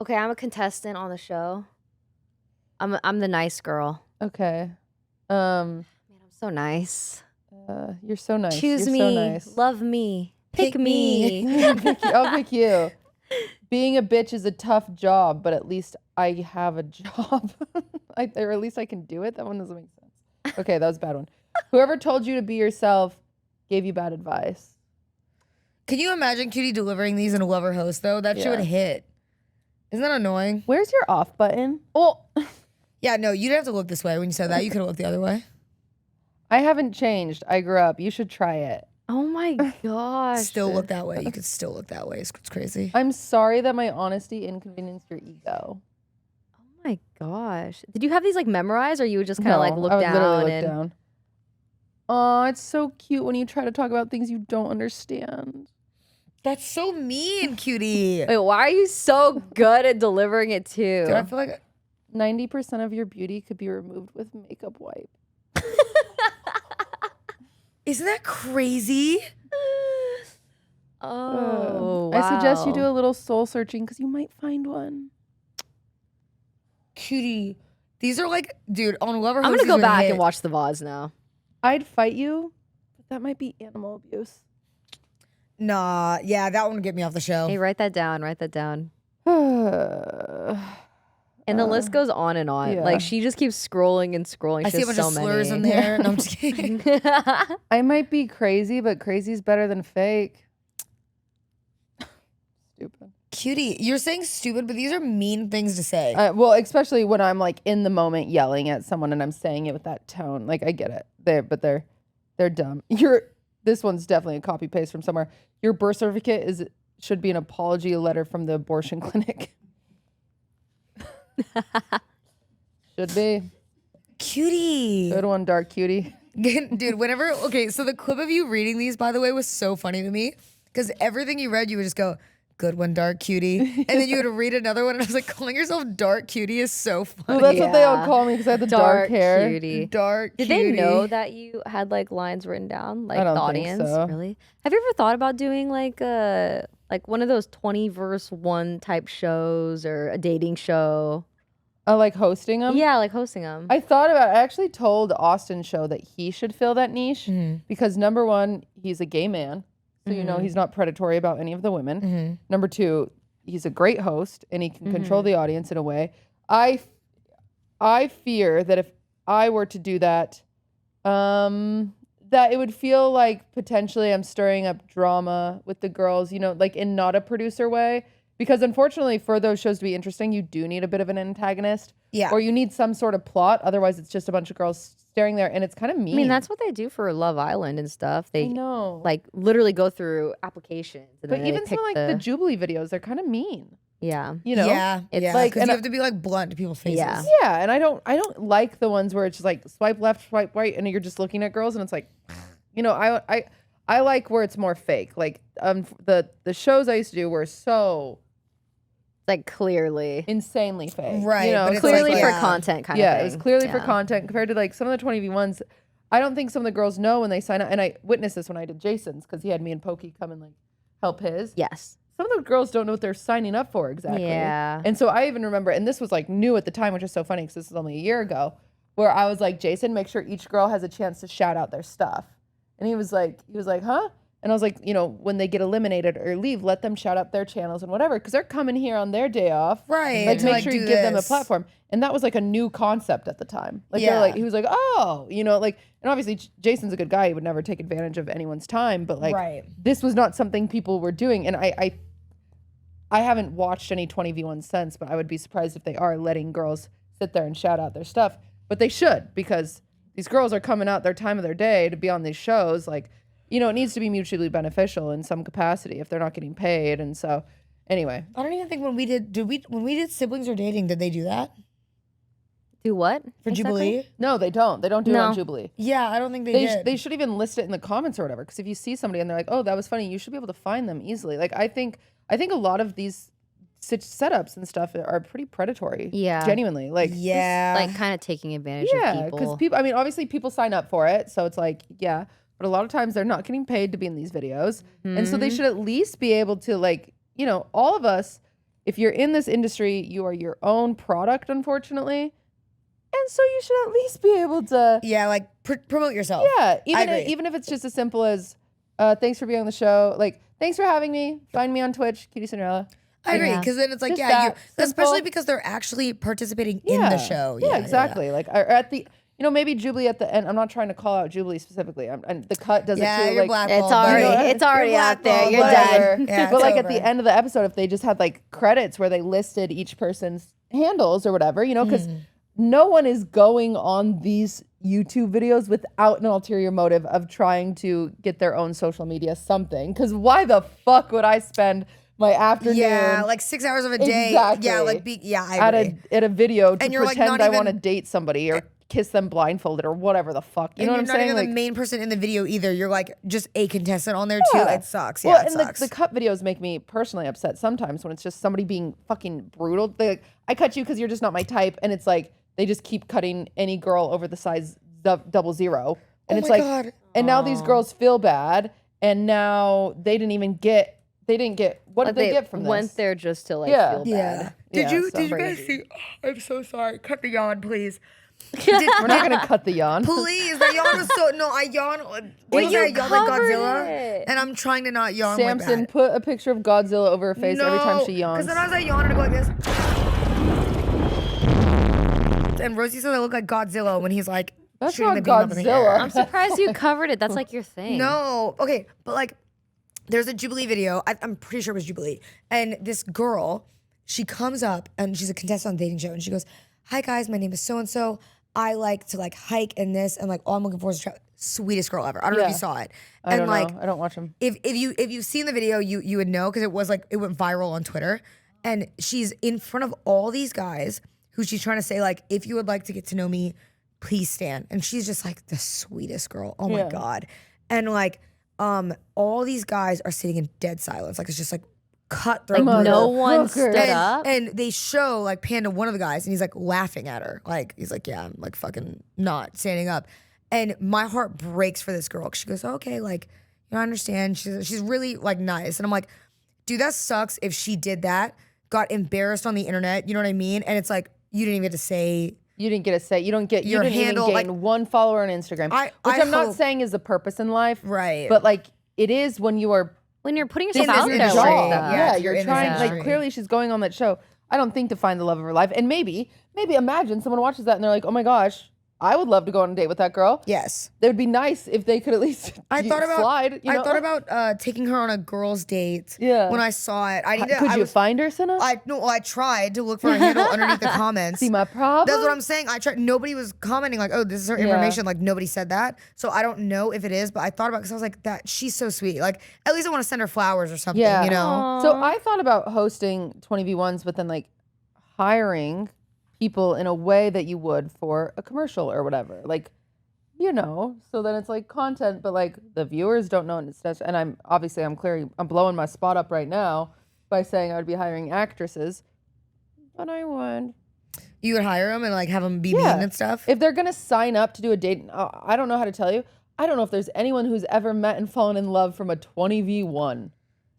Okay, I'm a contestant on the show. I'm the nice girl. Okay. Man, I'm so nice. You're so nice. Choose You're me. So nice. Love me. Pick me. I'll pick you. Being a bitch is a tough job, but at least I have a job. Or at least I can do it. That one doesn't make sense. Okay, that was a bad one. Whoever told you to be yourself gave you bad advice. Can you imagine Cutie delivering these in a Lover host, though? That shit would hit. Isn't that annoying? Where's your off button? Oh. Yeah, no, you didn't have to look this way when you said that. You could have looked the other way. I haven't changed. I grew up. You should try it. Oh my gosh. Still look that way. You could still look that way. It's crazy. I'm sorry that my honesty inconvenienced your ego. Oh my gosh. Did you have these like memorized, or you would just kind of like look I would down? literally look down. Oh, it's so cute when you try to talk about things you don't understand. That's so mean, Cutie. Wait, why are you so good at delivering it too? Dude, I feel like 90% of your beauty could be removed with makeup wipe. Isn't that crazy? Oh, I suggest you wow. do a little soul searching, because you might find one. Cutie. These are like, dude, on Lover I'm host, gonna go these would back hit. and watch the VODs now. I'd fight you, but that might be animal abuse. Nah, yeah, that one would get me off the show. Hey, write that down. Write that down. And the list goes on and on. yeah. Like, she just keeps scrolling and scrolling. I She see a has bunch so of slurs many. in there. No, I'm just kidding. I might be crazy, but crazy's better than fake. Stupid. Cutie, you're saying stupid, but these are mean things to say. Well, especially when I'm like in the moment yelling at someone and I'm saying it with that tone. Like, I get it. They're dumb. This one's definitely a copy paste from somewhere. Your birth certificate should be an apology letter from the abortion clinic. Should be. Cutie. Good one, dark cutie. Dude, okay, so the clip of you reading these, by the way, was so funny to me, because everything you read, you would just go, good one, dark cutie. And then you would read another one, and I was like, calling yourself dark cutie is so funny. Well, that's what they all call me, because I have the dark hair. Cutie. Dark Did cutie. they know that you had like lines written down, like I don't the think audience? so. Really? Have you ever thought about doing like one of those 20 verse 1 type shows, or a dating show? Like hosting them? Yeah, like hosting them. I actually told Austin Show that he should fill that niche, because number one, he's a gay man. So, he's not predatory about any of the women. Number two, he's a great host and he can control the audience in a way. I fear that if I were to do that, that it would feel like potentially I'm stirring up drama with the girls, like in not a producer way. Because unfortunately, for those shows to be interesting, you do need a bit of an antagonist. Yeah. Or you need some sort of plot. Otherwise, it's just a bunch of girls staring there, and it's kind of mean. I mean, that's what they do for Love Island and stuff. They know. like literally go through applications. And But then even they some pick like the Jubilee videos, they're kind of mean. Yeah. Yeah, It's yeah, like- because and you have to be like blunt to people's faces. Yeah. Yeah, and I don't like the ones where it's just like swipe left, swipe right, and you're just looking at girls, and it's like, I like where it's more fake. Like the shows I used to do were so like clearly insanely fake. Right, but it's it's clearly like, for yeah. content kind of Yeah, thing. it was clearly for Yeah. content compared to like some of the 20v ones. I don't think some of the girls know when they sign up, and I witnessed this when I did Jason's, because he had me and Pokey come and like help his. Yes. Some of the girls don't know what they're signing up for exactly. Yeah. And so I even remember, and this was like new at the time, which is so funny because this was only a year ago, where I was like, Jason, make sure each girl has a chance to shout out their stuff. And he was like, huh? And I was like, when they get eliminated or leave, let them shout out their channels and whatever, because they're coming here on their day off. Right, Like, to, make like, sure you do give them a this. platform. And that was like a new concept at the time. Like, Yeah. he was like, oh, and obviously Jason's a good guy. He would never take advantage of anyone's time. But like, Right. this was not something people were doing. And I haven't watched any 20v1 since, but I would be surprised if they are letting girls sit there and shout out their stuff, but they should, because these girls are coming out their time of their day to be on these shows. Like, you know, it needs to be mutually beneficial in some capacity if they're not getting paid. And so, anyway, I don't even think when we did Siblings Are Dating, did they do that? Do what? For Jubilee? no, they don't. They don't do it on Jubilee. Yeah, I don't think they did. They should even list it in the comments or whatever. Because if you see somebody and they're like, "Oh, that was funny," you should be able to find them easily. Like, I think a lot of these setups and stuff are pretty predatory. Yeah, genuinely. Like, like kind of taking advantage of people. Yeah, because people. I mean, obviously, people sign up for it, so it's like, yeah. But a lot of times they're not getting paid to be in these videos, and so they should at least be able to, like, you know, all of us. If you're in this industry, you are your own product, unfortunately. And so you should at least be able to... Yeah, like, promote yourself. Yeah, even if it's just as simple as, thanks for being on the show. Like, thanks for having me. Find me on Twitch, Cutie Cinderella. I agree, because then it's like, Just yeah, that especially simple. because they're actually participating in the show. Yeah, exactly. Like, or at the... You know, maybe Jubilee at the end. I'm not trying to call out Jubilee specifically. And the cut does it too. You're Like, blackballed. It's already out there. You're whatever. done. Yeah, but it's like at over. the end of the episode, if they just had like credits where they listed each person's handles or whatever, you know, because no one is going on these YouTube videos without an ulterior motive of trying to get their own social media something. Because why the fuck would I spend my afternoon? Yeah, like 6 hours of a day. Exactly. Yeah, like I agree. At a video to And you're, like, pretend not I want to even- date somebody or kiss them blindfolded or whatever the fuck. You know what I'm you're saying? not Like, even the main person in the video either. You're like just a contestant on there too. Yeah. It sucks. Yeah, well, it and sucks. the cut videos make me personally upset sometimes when it's just somebody being fucking brutal. They like, I cut you because you're just not my type, and it's like they just keep cutting any girl over the size 00, and it's my like, God. and now these girls feel bad, and now they didn't get what did they get from this? Went there just to like Yeah. feel yeah. bad. Did Yeah, you so guys crazy. see? I'm so sorry. Cut the yawn, please. We're not gonna cut the yawn. Please, that yawn was so no. I yawn. What is you that? I yawn like covered Godzilla, it. and I'm trying to not yawn Samson, like that. put a picture of Godzilla over her face every time she yawns. Because sometimes I yawn and I go like this. And Rosie says I look like Godzilla when he's like That's shooting not the beam up in the air. Godzilla. I'm surprised you covered it. That's like your thing. No, okay, but like, there's a Jubilee video. I'm pretty sure it was Jubilee, and this girl, she comes up and she's a contestant on the dating show, and she goes, "Hi guys, my name is so and so. I like to like hike and this, and like all I'm looking for is sweetest girl ever." I don't know if you saw it. I don't like, know. I don't watch them. if you've seen the video, you would know because it was like it went viral on Twitter, and she's in front of all these guys who she's trying to say like, if you would like to get to know me, please stand. And she's just like the sweetest girl. Oh my God. And like, all these guys are sitting in dead silence. Like it's just like cutthroat. Like no brutal. one stood up. And they show like Panda, one of the guys, and he's like laughing at her. Like he's like, yeah, I'm like fucking not standing up. And my heart breaks for this girl. She goes, okay, like, you know, I understand. She's really like nice. And I'm like, dude, that sucks if she did that, got embarrassed on the internet, you know what I mean? And it's like, you didn't even get to say. You didn't get a say. You don't get Your you didn't handle, even gain like- one follower on Instagram. I I'm not hope- saying is the purpose in life. Right. But like it is when you are When you're putting In yourself this out there industry, like job. that. Yeah, you're you're in this trying industry. like clearly she's going on that show. I don't think to find the love of her life. And maybe imagine someone watches that and they're like, "Oh my gosh, I would love to go on a date with that girl." Yes. It would be nice if they could at least I thought about slide. You know? I thought about taking her on a girl's date. Yeah. When I saw it, I need to. Could I you was, find her, Cinna? I tried to look for a handle underneath the comments. See my problem? That's what I'm saying. I tried. Nobody was commenting like, "Oh, this is her information." Like nobody said that. So I don't know if it is, but I thought about because I was like, "That she's so sweet." Like at least I want to send her flowers or something. Yeah. You know. So I thought about hosting 20v1s, but then like hiring people in a way that you would for a commercial or whatever. Like, you know, so then it's like content, but like the viewers don't know. And I'm blowing my spot up right now by saying I would be hiring actresses, but I would. You would hire them and like have them be mean and stuff. If they're going to sign up to do a date, I don't know how to tell you. I don't know if there's anyone who's ever met and fallen in love from a 20v1.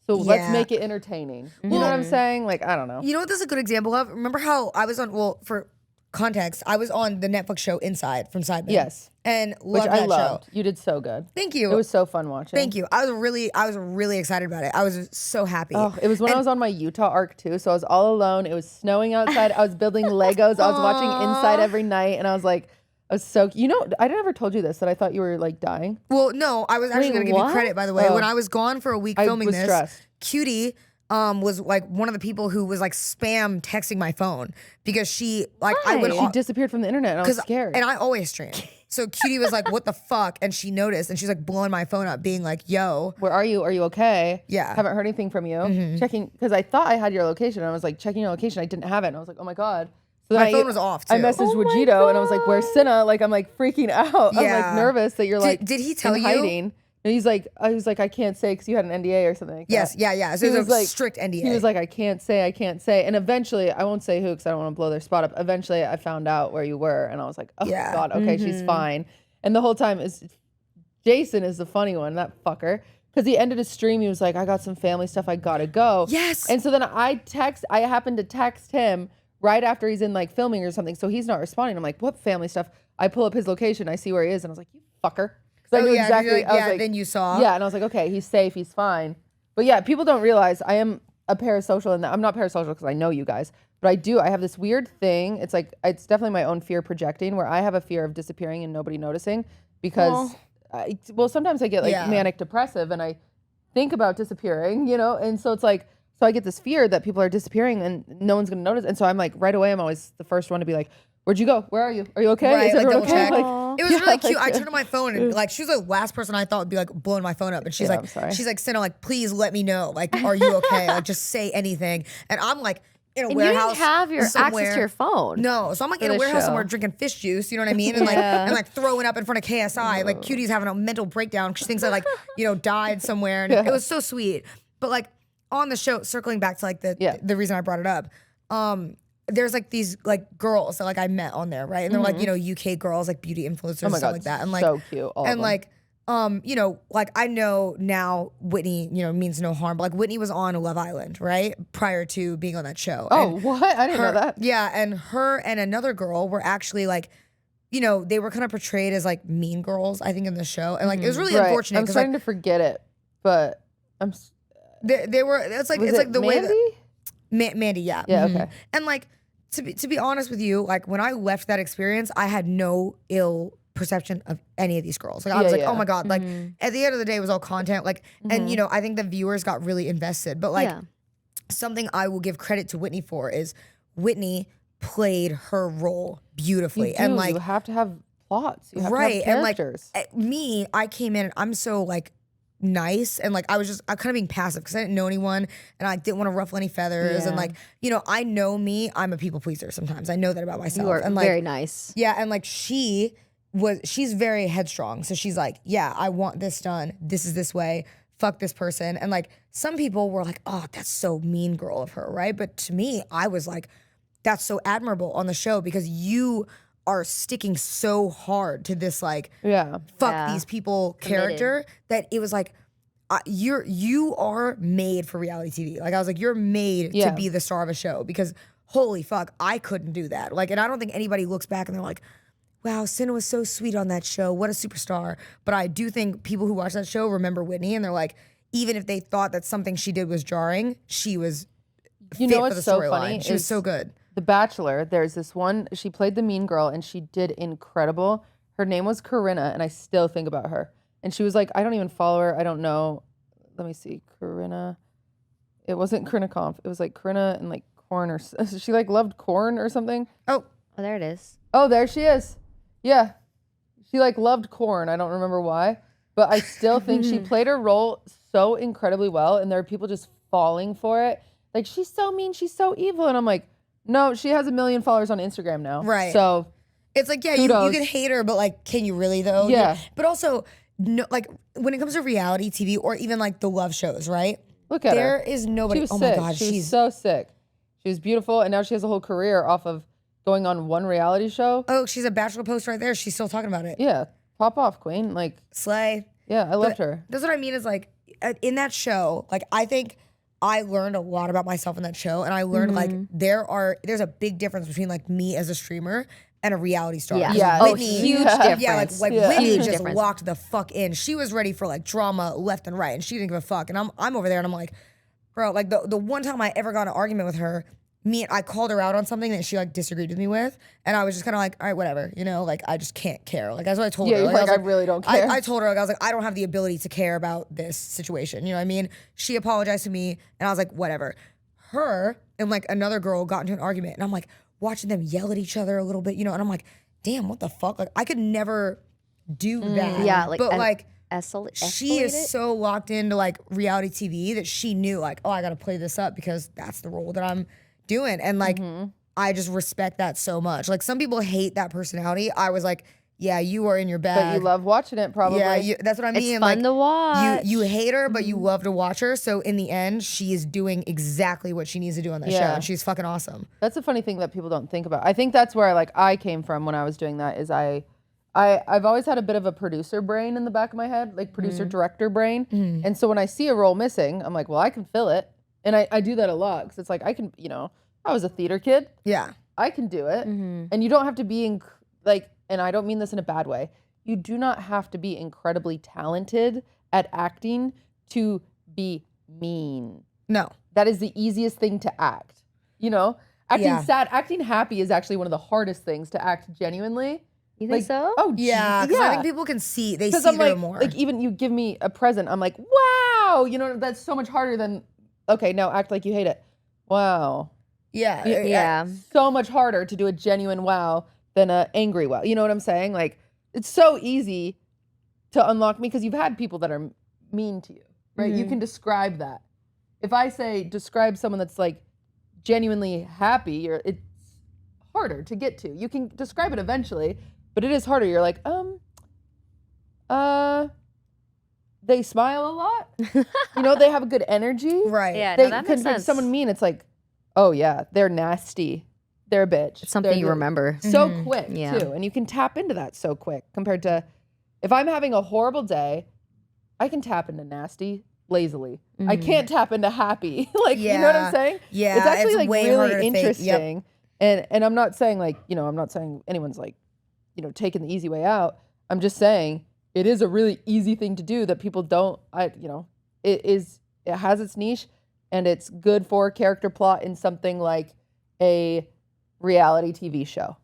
So let's Yeah. make it entertaining. You know what I'm saying? Like, I don't know. You know what this is a good example of? Remember how I was on? Well, for context, I was on the Netflix show Inside from Sidemen. Yes. And Which loved I that loved. show. You did so good. Thank you. It was so fun watching. Thank you. I was really excited about it. I was so happy. Oh, it was when I was on my Utah arc too. So I was all alone. It was snowing outside. I was building Legos. I was watching Inside every night, and I was like, I was so. You know, I never told you this that I thought you were like dying. Well, no, I was actually Wait, going to give you what? credit, by the way. Oh. When I was gone for a week I filming was this, stressed. Cutie was like one of the people who was like spam texting my phone because she like I went She disappeared from the internet and I was scared. And I always stream. So Cutie was like, what the fuck? And she noticed and she's like blowing my phone up being like, yo. Where are you? Are you okay? Yeah. Haven't heard anything from you. Checking, because I thought I had your location. I was like checking your location. I didn't have it. And I was like, oh my God. So my phone was off too. I messaged Wajito and I was like, where's Cinna? Like, I'm like freaking out. I'm like nervous that you're like did he tell you? hiding. And he's like, I was like, I can't say because you had an NDA or something like yes, that. yeah. So it was like strict NDA. He was like, I can't say. And eventually, I won't say who because I don't want to blow their spot up. Eventually, I found out where you were and I was like, oh God, okay, she's fine. And the whole time Jason is the funny one, that fucker. Because he ended his stream, he was like, I got some family stuff, I gotta go. Yes. And so then I happened to text him right after he's in like filming or something. So he's not responding. I'm like, what family stuff? I pull up his location, I see where he is, and I was like, you fucker. I knew exactly. I was like, then you saw. Yeah, and I was like, okay, he's safe, he's fine. But yeah, people don't realize I am a parasocial, and I'm not parasocial because I know you guys, but I have this weird thing. It's like, it's definitely my own fear projecting, where I have a fear of disappearing and nobody noticing because, sometimes I get like manic depressive and I think about disappearing, and so it's like, so I get this fear that people are disappearing and no one's gonna notice, and so I'm like, right away, I'm always the first one to be like, where'd you go? Where are you? Are you okay? Right, Is like everyone double okay? check. Like, it was really cute. I turned on my phone and like she was the last person I thought would be like blowing my phone up, and she's like, Cinna, like, please let me know, like, are you okay? Like, just say anything. And I'm like in a warehouse. You didn't have your somewhere. access to your phone. No, so I'm like in a warehouse somewhere drinking fish juice. You know what I mean? And like and like throwing up in front of KSI. Like Cutie's having a mental breakdown. She thinks I like died somewhere, and it was so sweet. But like on the show, circling back to like the reason I brought it up. There's like these like girls that like I met on there, right? And they're like, UK girls, like beauty influencers and stuff like that. And like so cute. All of them. like like I know now Whitney, means no harm, but like Whitney was on Love Island, right? Prior to being on that show. Oh, and what? I didn't know that. Yeah, and her and another girl were actually like, they were kind of portrayed as like mean girls, I think, in the show. And like it was really unfortunate. I'm starting to forget it, but I'm they were it's like the Mandy? way that Mandy, yeah. Yeah, okay. And like to be honest with you, like when I left that experience, I had no ill perception of any of these girls. Like I was like, oh my God, like at the end of the day, it was all content. Like, and I think the viewers got really invested. But like something I will give credit to Whitney for is Whitney played her role beautifully. And like you have to have plots. You have to have characters. And like I came in and I'm so like nice, and like I'm kind of being passive because I didn't know anyone and I didn't want to ruffle any feathers, and like I know me, I'm a people pleaser sometimes. I know that about myself. You are and like, very nice. Yeah, and like she's very headstrong, so she's like, yeah, I want this done. This is this way. Fuck this person. And like some people were like, oh, that's so mean girl of her, right? But to me, I was like, that's so admirable on the show because you are sticking so hard to this like fuck these people character that it was like you are made for reality TV. Like I was like, you're made to be the star of a show because holy fuck, I couldn't do that. Like, and I don't think anybody looks back and they're like, wow, Cinna was so sweet on that show. What a superstar. But I do think people who watch that show remember Whitney and they're like, even if they thought that something she did was jarring, she was fit for the storyline. She was so good. The Bachelor, there's this one, she played the mean girl and she did incredible. Her name was Corinna and I still think about her. And she was like, I don't even follow her. I don't know. Let me see. Corinna. It wasn't Corinna Conf. It was like Corinna and like corn or she like loved corn or something. Oh, there it is. Oh, there she is. Yeah. She like loved corn. I don't remember why. But I still think she played her role so incredibly well. And there are people just falling for it. Like, she's so mean. She's so evil. And I'm like, no, she has 1 million followers on Instagram now. Right. So it's like, yeah, you can hate her, but like, can you really though? Yeah. But also, no, like when it comes to reality TV or even like the love shows, right? Look at her. There is nobody. She was my sick. God, she's so sick. She was beautiful, and now she has a whole career off of going on one reality show. Oh, she's a Bachelor post right there. She's still talking about it. Yeah, pop off, queen. Like slay. Yeah, I loved her. That's what I mean. Is like in that show, like I think I learned a lot about myself in that show, and I learned like there's a big difference between like me as a streamer and a reality star. Yeah. Whitney, huge difference. Yeah, like Whitney Huge just difference. locked the fuck in. She was ready for like drama left and right, and she didn't give a fuck. And I'm over there, and I'm like, bro, like the one time I ever got in an argument with her, I called her out on something that she like disagreed with me with, and I was just kind of like, all right, whatever, you know, like I just can't care. Like that's what I told her. Yeah, Like, I really don't care. I told her, like, I was like, I don't have the ability to care about this situation. You know what I mean? She apologized to me, and I was like, whatever. Her and like another girl got into an argument, and I'm like watching them yell at each other a little bit, you know, and I'm like, damn, what the fuck? Like I could never do that. Yeah, like, but like. She escalate is it? so locked into like reality TV that she knew like, oh, I gotta play this up because that's the role that I'm doing. And like, I just respect that so much. Like some people hate that personality. I was like, yeah, you are in your bag. But you love watching it, probably. Yeah, that's what I mean. It's fun like, to watch. You hate her, but you love to watch her. So in the end, she is doing exactly what she needs to do on that show, and she's fucking awesome. That's a funny thing that people don't think about. I think that's where like I came from when I was doing that. Is I've always had a bit of a producer brain in the back of my head, like producer director brain. And so when I see a role missing, I'm like, well, I can fill it. And I do that a lot because it's like, I can, you know, I was a theater kid. Yeah. I can do it. And you don't have to be and I don't mean this in a bad way. You do not have to be incredibly talented at acting to be mean. No. That is the easiest thing to act. You know, acting sad, acting happy is actually one of the hardest things to act genuinely. You think so? Oh, yeah. Because I think people can see, they see I'm like, more. like even you give me a present, I'm like, wow, you know, that's so much harder than, okay, now act like you hate it. Wow. Yeah. Yeah. So much harder to do a genuine wow than a angry wow. You know what I'm saying? Like, it's so easy to unlock me because you've had people that are mean to you, right? You can describe that. If I say describe someone that's like genuinely happy, it's harder to get to. You can describe it eventually, but it is harder. You're like, they smile a lot. You know, they have a good energy. Right. Yeah, They no, that makes sense. someone mean, it's like, oh yeah, they're nasty. They're a bitch. It's something you remember. So quick Yeah. too. And you can tap into that so quick compared to if I'm having a horrible day, I can tap into nasty lazily. I can't tap into happy. Like, you know what I'm saying? Yeah. It's actually like way harder really to think. interesting. And I'm not saying like, you know, I'm not saying anyone's like, you know, taking the easy way out. I'm just saying it is a really easy thing to do that people don't, it has its niche and it's good for character plot in something like a reality TV show.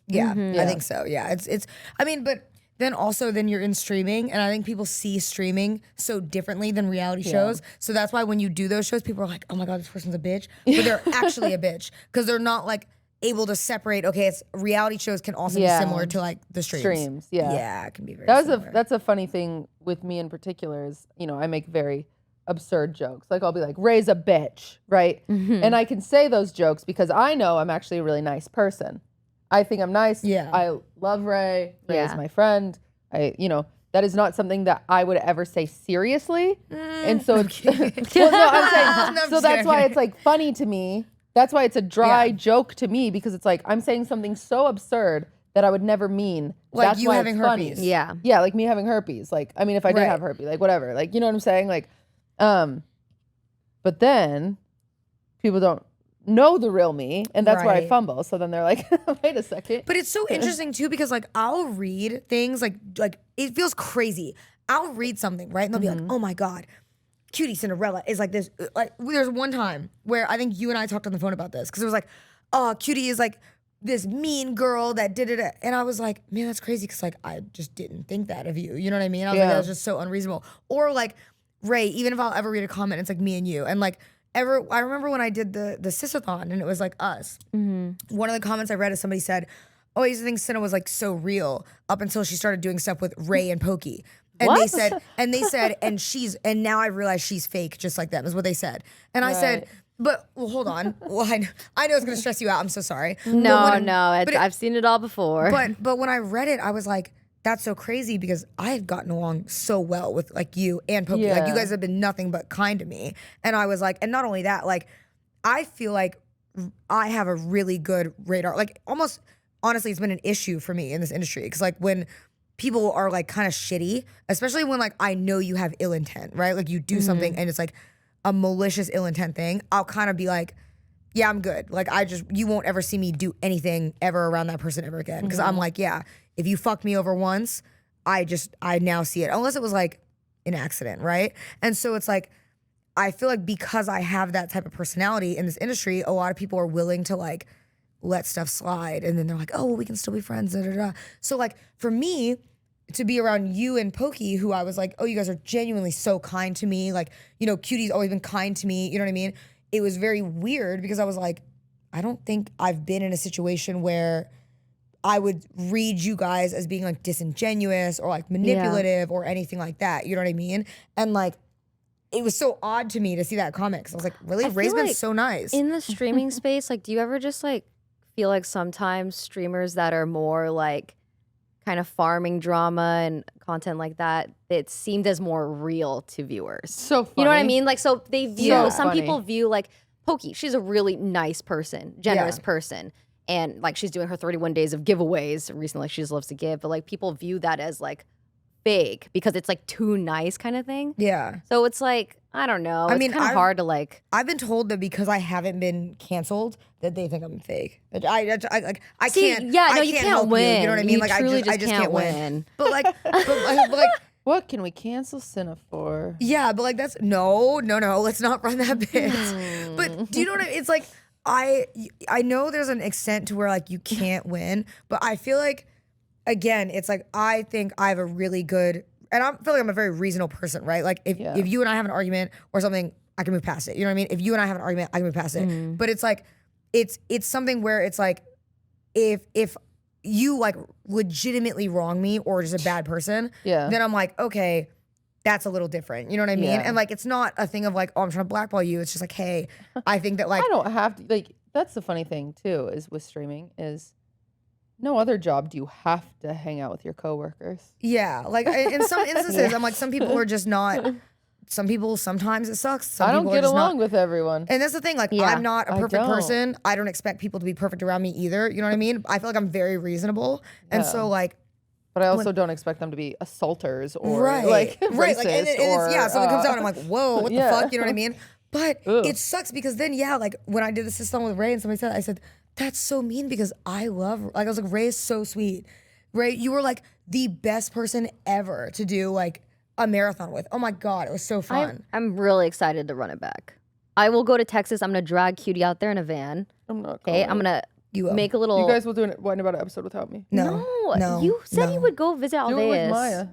Yeah, I think so. Yeah, it's. I mean, but then also you're in streaming, and I think people see streaming so differently than reality shows. So that's why when you do those shows, people are like, "Oh my god, this person's a bitch," but they're actually a bitch because they're not like able to separate. Okay, it's reality shows can also be similar to like the streams. Yeah, it can be very. That's a funny thing with me in particular is, you know, I make very absurd jokes. Like I'll be like, Ray's a bitch, right? And I can say those jokes because I know I'm actually a really nice person. I think I'm nice. Yeah. I love Ray. Ray is my friend. You know, that is not something that I would ever say seriously. And so it's, well, no, I'm saying, No, I'm so that's why joking. it's like funny to me. That's why it's a dry joke to me because it's like, I'm saying something so absurd that I would never mean. Like That's you why having it's funny. herpes. Yeah. Yeah, like me having herpes. Like, I mean, if I did have herpes, like whatever. Like, you know what I'm saying? Like, but then people don't know the real me, and that's where I fumble. So then they're like, wait a second. But it's so interesting too because like I'll read things like it feels crazy. I'll read something, right? And they'll be like, "Oh my god, Cutie Cinderella is like this." Like there's one time where I think you and I talked on the phone about this because it was like, "Oh, Cutie is like this mean girl that did it," and I was like, "Man, that's crazy," because like I just didn't think that of you. You know what I mean? I was like, that was just so unreasonable. Or like Ray, even if I'll ever read a comment, it's like me and you, and like. I remember when I did the Sisathon and it was like us. One of the comments I read is somebody said, "Oh, I used to think Cinna was like so real up until she started doing stuff with Ray and Pokey." And What? they said, and now I realize she's fake, just like them, is what they said. And I said, but well, hold on. Well, I know it's gonna stress you out. I'm so sorry. No, But I've seen it all before. But when I read it, I was like, that's so crazy because I had gotten along so well with like you and Pokey. Like you guys have been nothing but kind to me. And I was like, and not only that, like I feel like I have a really good radar. Like almost honestly, it's been an issue for me in this industry. Because like when people are like kind of shitty, especially when like I know you have ill intent, right? Like you do something and it's like a malicious ill intent thing, I'll kind of be like, yeah, I'm good. Like you won't ever see me do anything ever around that person ever again. Because I'm like, yeah, if you fucked me over once, I now see it. Unless it was like an accident, right? And so it's like, I feel like because I have that type of personality in this industry, a lot of people are willing to like let stuff slide, and then they're like, oh, well, we can still be friends. Da, da, da. So like for me to be around you and Pokey, who I was like, oh, you guys are genuinely so kind to me. Like, you know, Cutie's always been kind to me. You know what I mean? It was very weird because I was like, I don't think I've been in a situation where I would read you guys as being like disingenuous or like manipulative or anything like that. You know what I mean? And like, it was so odd to me to see that comment because I was like, really? Ray's been so nice. In the streaming space, like, do you ever just like feel like sometimes streamers that are more like kind of farming drama and content like that, it seemed as more real to viewers? So funny. You know what I mean? Like, so they view, So some funny. people view like Pokey, she's a really nice person, generous person. And like she's doing her 31 days of giveaways recently, like she just loves to give, but like people view that as like fake because it's like too nice kind of thing. Yeah. So it's like, I don't know. I mean, it's kind of hard to like. I've been told that because I haven't been canceled that they think I'm fake. That I See, can't. yeah, I no, you can't help win. You know what I mean? You Like truly I just can't win. But like, What can we cancel Cinna for? yeah, but like that's no. Let's not run that bit. But do you know what I mean? It's like I know there's an extent to where like you can't win, but I feel like again, it's like I think I have a really good, and I feel like I'm a very reasonable person, right? Like if you and I have an argument or something, I can move past it. You know what I mean? If you and I have an argument, I can move past it. But it's like it's something where it's like if you like legitimately wrong me or just a bad person, then I'm like, okay, that's a little different. You know what I mean? Yeah. And like, it's not a thing of like, oh, I'm trying to blackball you. It's just like, hey, I think that like, I don't have to, like, that's the funny thing too, is with streaming is no other job do you have to hang out with your coworkers. yeah, like in some instances, I'm like, some people are just not, some people, sometimes it sucks. Some I don't people get are just along not. with everyone. And that's the thing, like, I'm not a I perfect don't. person. I don't expect people to be perfect around me either. You know what I mean? I feel like I'm very reasonable. And so like, but I also don't expect them to be assaulters or right, like right, racist like, and or yeah, something comes out and I'm like, whoa, what the fuck? You know what I mean? But it sucks because then, yeah, like when I did the system with Ray and somebody said, I said, that's so mean because I love, like, I was like, Ray is so sweet. Ray, you were like the best person ever to do like a marathon with. Oh my God, it was so fun. I'm really excited to run it back. I will go to Texas. I'm gonna drag Cutie out there in a van. I'm not. Okay, I'm gonna make a little. You guys will do one about an episode without me. No, you said you would go visit Aldeas. Do it with Maya.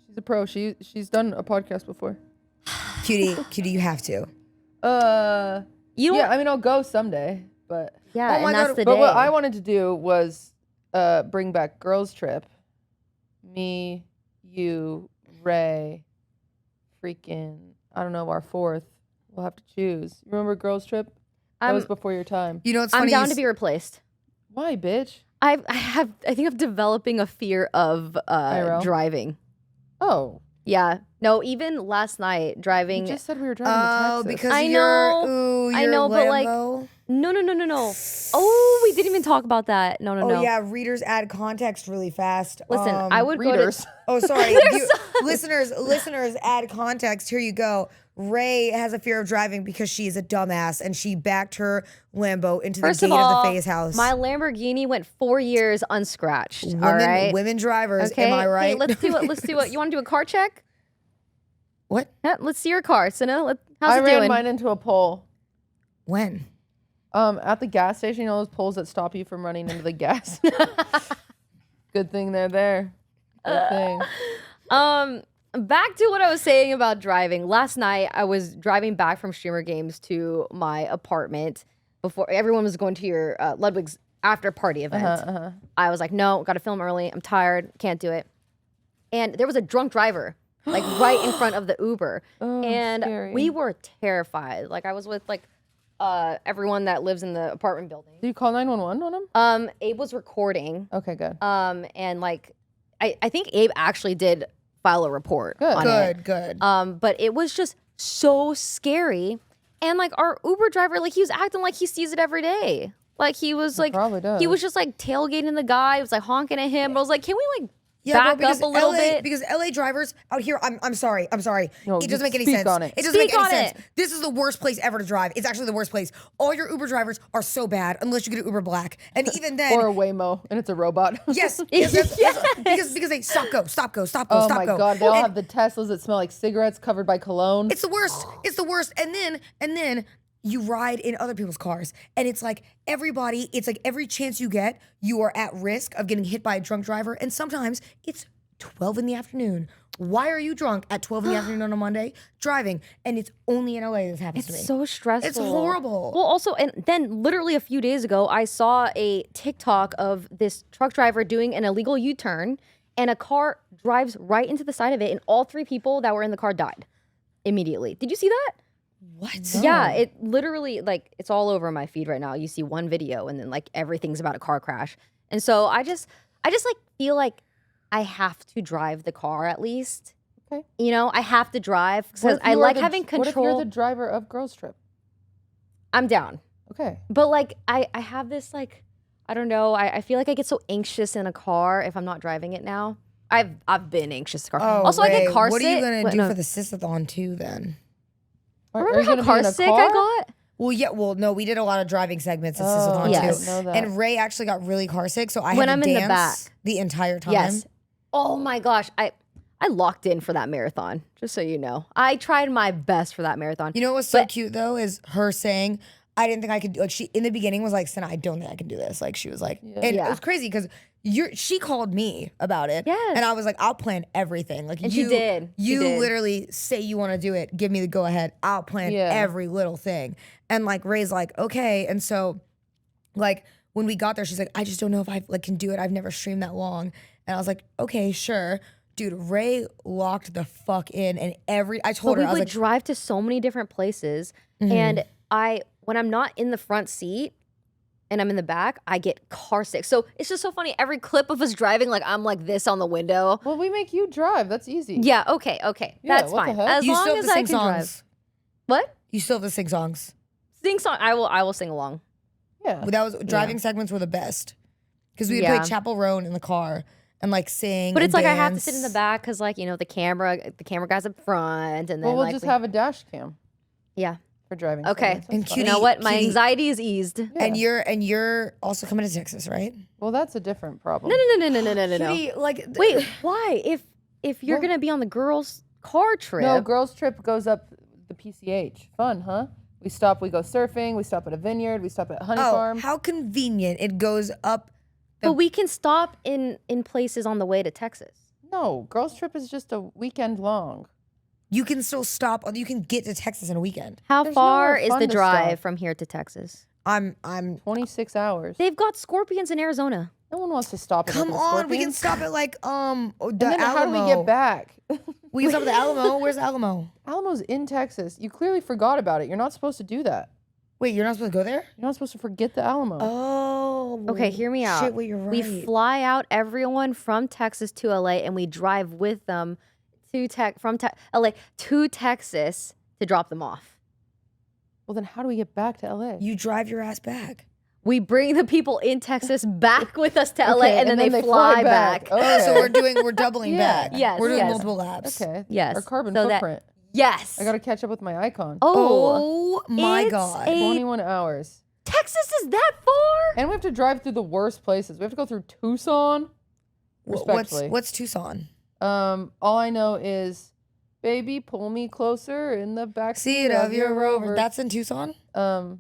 She's a pro. She's done a podcast before. Cutie, you have to. Yeah, I mean, I'll go someday, but yeah, Oh my and that's God, the but day. what I wanted to do was bring back girls trip. Me, you, Ray, freaking I don't know, our fourth. We'll have to choose. You remember girls trip? That was before your time. You know, it's I'm funny. down to be replaced. Why, bitch? I think I'm developing a fear of IRL? driving. Oh, Yeah. No, even last night driving. you just said we were driving to Texas. because I you're, know, ooh, I you're know, but like, Lambo. no. Oh, we didn't even talk about that. No. Oh yeah, readers add context really fast. Listen, I would readers. Oh, sorry. Listeners, add context. Here you go. Ray has a fear of driving because she's a dumbass and she backed her Lambo into the gate of the Faye's house. My Lamborghini went 4 years unscratched. All right. Women drivers, Okay. am I right? Hey, let's do it. You want to do a car check? What? Yeah, let's see your car, Cinna. How's I it ran doing? mine into a pole. When? At the gas station, you know those poles that stop you from running into the gas. Good thing they're there. Good thing. Back to what I was saying about driving. Last night, I was driving back from Streamer Games to my apartment before everyone was going to your Ludwig's after party event. I was like, no, got to film early. I'm tired. Can't do it. And there was a drunk driver, like right in front of the Uber. And scary. we were terrified. Like I was with like everyone that lives in the apartment building. Did you call 911 on him? Abe was recording. Okay, good. And like, I think Abe actually did file a report on it. Good. But it was just so scary. And like our Uber driver, like he was acting like he sees it every day. Like he was like, probably does. he was just like tailgating the guy. He was like honking at him. I was like, can we like back up a little bit. Because LA drivers out here, I'm sorry. No, It doesn't make any speak sense. on it. It doesn't make Speak any on sense. it. This is the worst place ever to drive. It's actually the worst place. All your Uber drivers are so bad unless you get an Uber Black. And even then, Or a Waymo, and it's a robot. yes, because they stop go. Oh my God, they all have the Teslas that smell like cigarettes covered by cologne. It's the worst. It's the worst. And then you ride in other people's cars, and it's like everybody. It's like every chance you get, you are at risk of getting hit by a drunk driver. And sometimes it's 12 in the afternoon. Why are you drunk at 12 in the afternoon on a Monday driving? And it's only in LA this happens to me. It's so stressful. It's horrible. Well, also, and then literally a few days ago, I saw a TikTok of this truck driver doing an illegal U-turn, and a car drives right into the side of it, and all 3 people that were in the car died immediately. Did you see that? What? Yeah, it literally, like, it's all over my feed right now. You see one video, and then like everything's about a car crash. And so I just like feel like I have to drive the car at least. Okay. You know, I have to drive What because if I you are like the- having What if control. you're the driver of Girls Trip? I'm down. Okay. But like I have this like, I don't know, I feel like I get so anxious in a car if I'm not driving it now. I've been anxious in a car. Oh, also, I Ray, get car what sick. are you gonna Wait, do no. for the sistathon too then? Remember you how gonna be car in a sick car? I got? Well, yeah. Well, no, we did a lot of driving segments at Oh, sistathon Yes. too. I didn't know that. And Ray actually got really car sick, so I When had I'm to in the dance back. the entire time. Yes. Oh my gosh, I locked in for that marathon. Just so you know, I tried my best for that marathon. You know what's so But- cute though is her saying, "I didn't think I could." Like she in the beginning was like, "Cinna, I don't think I can do this." Like she was like, and Yeah. it was crazy because she called me about it, Yes. and I was like, "I'll plan everything." Like And she did. She You did. literally say you want to do it, give me the go ahead. I'll plan Yeah. every little thing. And like Ray's like, "Okay," and so like when we got there, she's like, "I just don't know if I like can do it. I've never streamed that long." And I was like, "Okay, sure." Dude, Ray locked the fuck in, and I told But her, we I was would like, drive to so many different places, and when I'm not in the front seat and I'm in the back, I get car sick. So it's just so funny. Every clip of us driving, like I'm like this on the window. Well, we make you drive. That's easy. Yeah, okay, Yeah, that's what the fine. heck? As "You long still have as to I sing can drive. songs. What? You still have to sing songs." Sing song? I will sing along. Yeah. That was driving segments were the best because we would Yeah. play Chapel Roan in the car and like sing. But and it's like I have to sit in the dance. back because like, you know, the camera guy's up front, and then Well, we'll like just have a dash cam yeah. for driving. Okay. segments. And That's fine. You Cutie- know what? My Cutie- anxiety is eased. And you're also coming to Texas, right? Well, that's a different problem. No. Cutie, like Wait, why? If you're Well- gonna be on the girls' car trip, No, Girls Trip goes up the PCH. Fun, huh? We go surfing. We stop at a vineyard. We stop at Honey oh, Farm. how convenient! It goes up. but we can stop in places on the way to Texas. No, Girls Trip is just a weekend long. You can still stop. You can get to Texas in a weekend. How There's far nowhere is fun the to drive stop. from here to Texas? I'm 26 hours. They've got scorpions in Arizona. No one wants to stop. and come look at on. We can scorpions. stop at like the And then Alamo. how do we get back? We can stop at the Alamo. Where's the Alamo? Alamo's in Texas. You clearly forgot about it. You're not supposed to do that. Wait, you're not supposed to go there? You're not supposed to forget the Alamo. Oh. Okay, hear me out. Shit, wait, you're right. We fly out everyone from Texas to LA, and we drive with them to LA to Texas to drop them off. Well, then how do we get back to LA? You drive your ass back. We bring the people in Texas back with us to LA, Okay, and then they fly back. Okay. So we're doubling Yeah. back. Yes, We're doing yes. multiple laps. Okay. Yes. Our carbon So that- footprint. Yes. I got to catch up with my icon. Oh my It's god. 21 hours. Texas is that far? And we have to drive through the worst places. We have to go through Tucson. Respectfully. What's Tucson? All I know is, baby, pull me closer in the back Seat of your Rover. That's in Tucson? the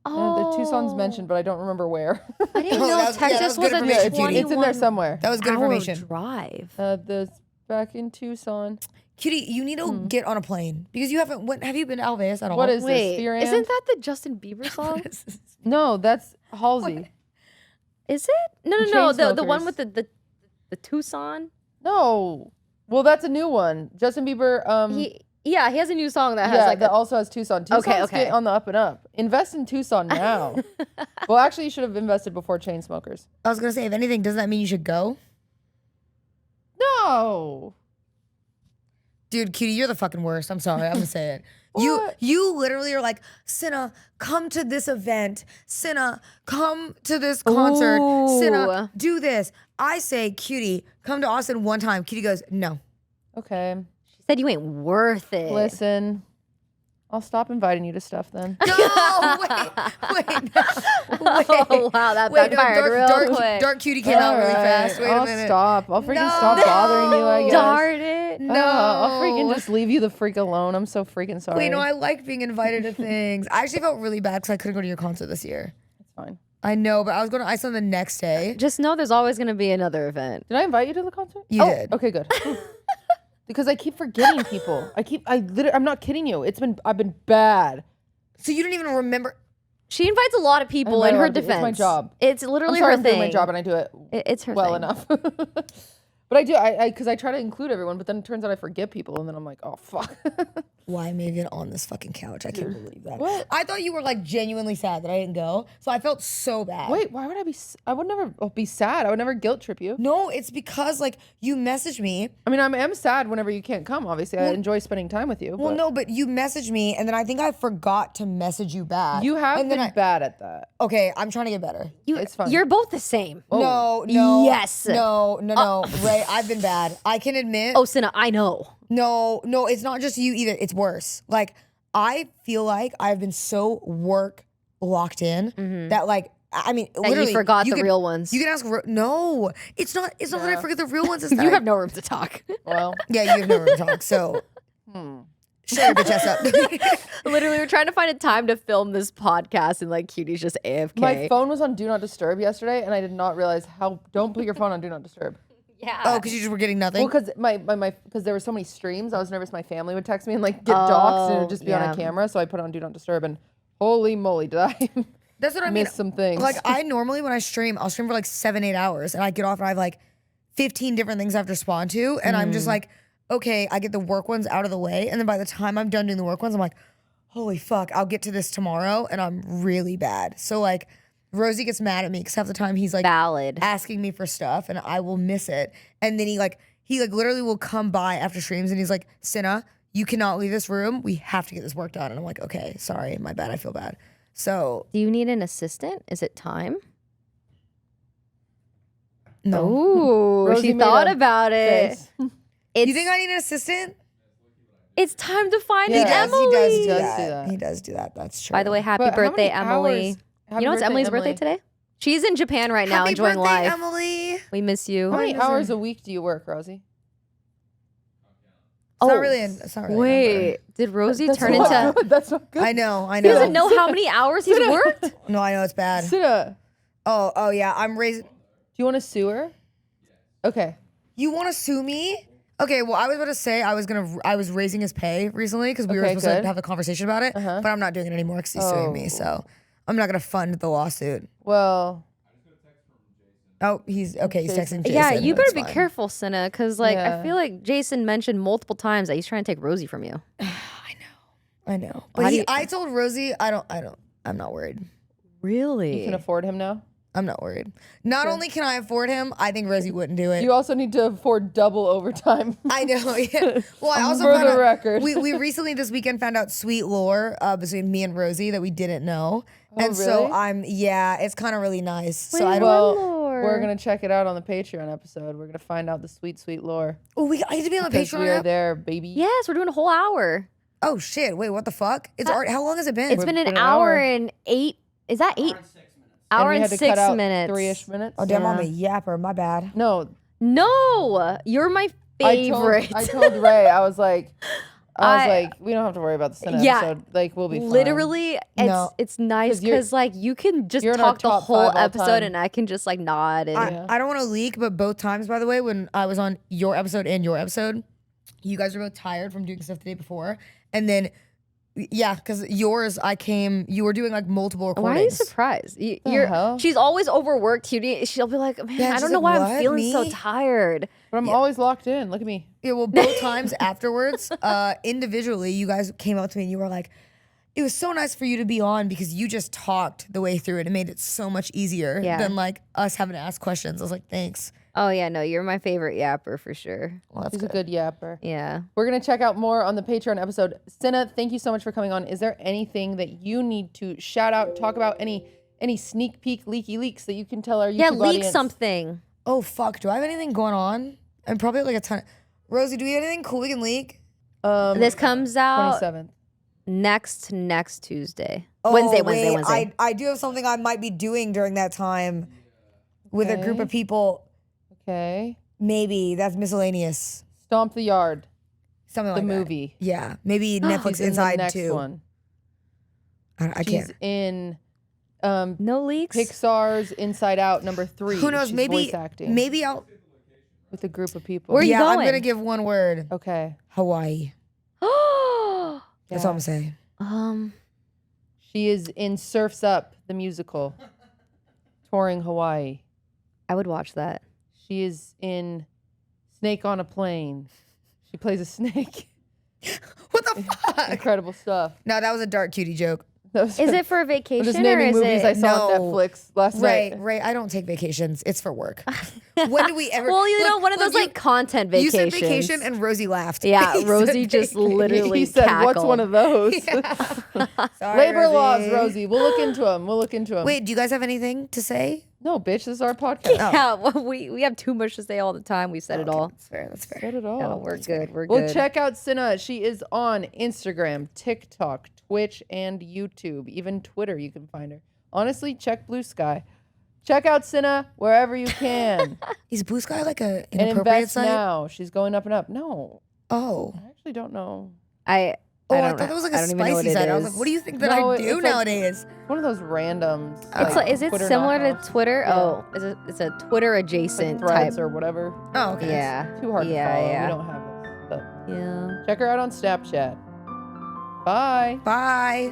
Oh, Tucson's mentioned, but I don't remember where. I didn't Oh, know that was- yeah, that Texas was good was a information, Judy. 21 It's in there somewhere. That was good hour information. drive. The back in Tucson. Cutie, you need to get on a plane because you haven't. Have you been to Alves at all? What is Wait, this? Fear Ant? isn't that the Justin Bieber song? No, that's Halsey. Is it? No. The one Chainsmokers. with the Tucson. No. Well, that's a new one. Justin Bieber. He has a new song that has Yeah, like that also has Tucson. Tucson's okay. on the up and up. Invest in Tucson now. Well, actually, you should have invested before Chainsmokers. I was gonna say, if anything, does that mean you should go? No. Dude, Cutie, you're the fucking worst. I'm sorry. I'm gonna say it. You literally are like, Cinna, come to this event. Cinna, come to this concert. Cinna, do this. I say, Cutie, come to Austin one time. Cutie goes, no. Okay. She said you ain't worth it. Listen, I'll stop inviting you to stuff then. No, wait. Oh, wow, that backfired real quick. Dark Cutie came out really fast. Wait a minute. I'll freaking stop bothering you, I guess. Darn it. No. I'll freaking just leave you the freak alone. I'm so freaking sorry. Wait, no, I like being invited to things. I actually felt really bad because I couldn't go to your concert this year. It's fine. I know, but I was going to Iceland the next day. Just know there's always going to be another event. Did I invite you to the concert? You did. Okay, good. Because I keep forgetting people. I'm not kidding you. I've been bad. So you didn't even remember. She invites a lot of people in her defense. It's my job. It's literally I'm sorry, her I'm thing. doing my job and I do it It's her well thing. enough. But I do, because I try to include everyone, but then it turns out I forget people, and then I'm like, oh, fuck. Why am I even on this fucking couch? I can't believe that. What? I thought you were like genuinely sad that I didn't go. So I felt so bad. Wait, why would I be, I would never be sad. I would never guilt trip you. No, it's because like you messaged me. I mean, I am sad whenever you can't come, obviously. I enjoy spending time with you. Well, but no, but you messaged me and then I think I forgot to message you back. You have and been then bad at that. Okay, I'm trying to get better. It's fine. You're both the same. No. Yes. No. Ray, I've been bad. I can admit. Oh, Cinna, I know. No, it's not just you either. It's worse. Like, I feel like I've been so work locked in that like, I mean, That literally. you forgot the can- real ones. You can ask, no, it's not that I forget the real ones. It's that You I- have no room to talk. Well, Yeah, you have no room to talk, so. Shut your bitch ass up. Literally, we're trying to find a time to film this podcast, and like Cutie's just AFK. my phone was on Do Not Disturb yesterday, and I did not realize don't put your phone on Do Not Disturb. Yeah. Oh, because you just were getting nothing? Well, because because there were so many streams, I was nervous my family would text me and like get doxxed and it would just be on a camera. So I put it on Do Not Disturb, and holy moly, did I That's what I mean. miss some things. Like, I normally, when I stream, I'll stream for like 7-8 hours, and I get off and I have like 15 different things I have to respond to, and I'm just like, okay, I get the work ones out of the way, and then by the time I'm done doing the work ones, I'm like, holy fuck, I'll get to this tomorrow, and I'm really bad. So like, Rosie gets mad at me because half the time he's like Valid. asking me for stuff, and I will miss it, and then he literally will come by after streams, and he's like, Cinna, you cannot leave this room. We have to get this work done, and I'm like, okay, sorry, my bad, I feel bad. So Do you need an assistant? Is it time? no. Ooh, Rosie she made thought a about it. face. You think I need an assistant? It's time to find Yeah. Emily? He does do does do that. that. He does do that. That's true. By the way, happy But how birthday, many Emily. hours- Happy You know it's birthday, Emily's Emily. birthday today? She's in Japan right now, Happy enjoying birthday, life. Emily. It's We miss you. How many Mine is hours a- a week do you work, Rosie? not really. It's not really. a number. Wait, did Rosie turn not into? good. That's not good. I know. He doesn't know how many hours he's worked. No, I know it's bad. Cinna, Oh yeah. I'm raising. do you want to sue her? Okay. You want to sue me? Okay. Well, I was about to say I was raising his pay recently because we were Okay, supposed good. to have a conversation about it, but I'm not doing it anymore because he's suing me. So I'm not gonna fund the lawsuit. Well, Oh, he's okay. He's texting Jason. Yeah, you better That's be fine. careful, Cinna, because like I Yeah. feel like Jason mentioned multiple times that he's trying to take Rosie from you. I know. How But do you- I told Rosie I'm not worried. Really? you can afford him now. I'm not worried. Not only can I afford him, I think Rosie wouldn't do it. You also need to afford double overtime. I know. Yeah. Well, I also For found the out, record. we recently this weekend found out sweet lore between me and Rosie that we didn't know, and so really? it's kind of really nice. So Wait, I don't. what? Well, lore? we're gonna check it out on the Patreon episode. We're gonna find out the sweet, sweet lore. Oh, I need to be on the Because we Patreon. are app? there, baby. Yes, we're doing a whole hour. Oh shit! Wait, what the fuck? It's already. How long has it been? It's been an hour and 8. Is that 8? And Hour we and had to 6 cut out minutes. 3-ish minutes. Oh damn, I'm a yapper. My bad. No, No, you're my favorite. I told Ray, I was like, we don't have to worry about the Cinna Yeah. episode. Like, we'll be fine. Literally, No. it's nice 'Cause you're- because like you can just you're in our talk the top whole 5 all episode time. and I can just like nod and I don't want to leak, but both times, by the way, when I was on your episode and your episode, you guys were both tired from doing stuff the day before, and then. Yeah, because yours, you were doing like multiple recordings. Why are you surprised? You're hell? she's always overworked. She'll be like, man, Yeah, I she's don't know like, why I'm "What, feeling so me?" tired. But I'm always locked in. Look at me. Yeah, well, both times afterwards, individually, you guys came up to me and you were like, it was so nice for you to be on because you just talked the way through it. It made it so much easier than like us having to ask questions. I was like, thanks. Oh yeah, no, you're my favorite yapper for sure. Well, that's He's a good yapper. Yeah. We're going to check out more on the Patreon episode. Cinna, thank you so much for coming on. Is there anything that you need to shout out, talk about, any sneak peek leaky leaks that you can tell our YouTube leak audience? something. Oh, fuck. Do I have anything going on? And probably like a ton. Rosie, do we have anything cool we can leak? This comes out 27th. next Tuesday. Oh, Wednesday. I do have something I might be doing during that time with a group of people. Okay. Maybe. That's miscellaneous. Stomp the Yard. Something The like that. movie. Yeah. Maybe Netflix She's in Inside the next too. one. I She's can't. in No leaks. Pixar's Inside Out #3. Who knows? She's Maybe voice acting maybe I'll. with a group of people. Where are you I'm going? gonna give one word. Okay. Hawaii. Oh. That's all I'm saying. She is in Surf's Up, the musical, touring Hawaii. I would watch that. She is in Snake on a Plane. She plays a snake. What the fuck? Incredible stuff. No, that was a dark cutie joke. Is it for a I'm vacation just or naming is movies I it? saw on No. Netflix last night. Right. I don't take vacations. It's for work. When do we ever? Well, you know, Look, one of those look, like content you vacations. said vacation and Rosie laughed. Yeah, He Rosie said just vacation. literally He said, cackled. "What's one of those?" Sorry, Labor Rosie. laws, Rosie. We'll look into them. Wait, do you guys have anything to say? No, bitch. This is our podcast. Yeah, well, we have too much to say all the time. We said it all. That's fair. That's fair. Said it all. No, we're good. We're Well, good. check out Cinna. She is on Instagram, TikTok, Twitch, and YouTube. Even Twitter, you can find her. Honestly, check Blue Sky. Check out Cinna wherever you can. Is Blue Sky like an And inappropriate invest site? now. She's going up and up. No, Oh. I actually don't know. I I thought that was like a I don't even know what spicy it site. I was is. like, what do you think that No, I it's do like- nowadays? One of those randoms. It's like, is it Twitter similar knockoffs. to Twitter? Yeah. Oh, it's a Twitter Like adjacent Threads type. or whatever. Oh, okay. Yeah. Too hard yeah, to follow. Yeah. We don't have this. But Yeah. check her out on Snapchat. Bye. Bye.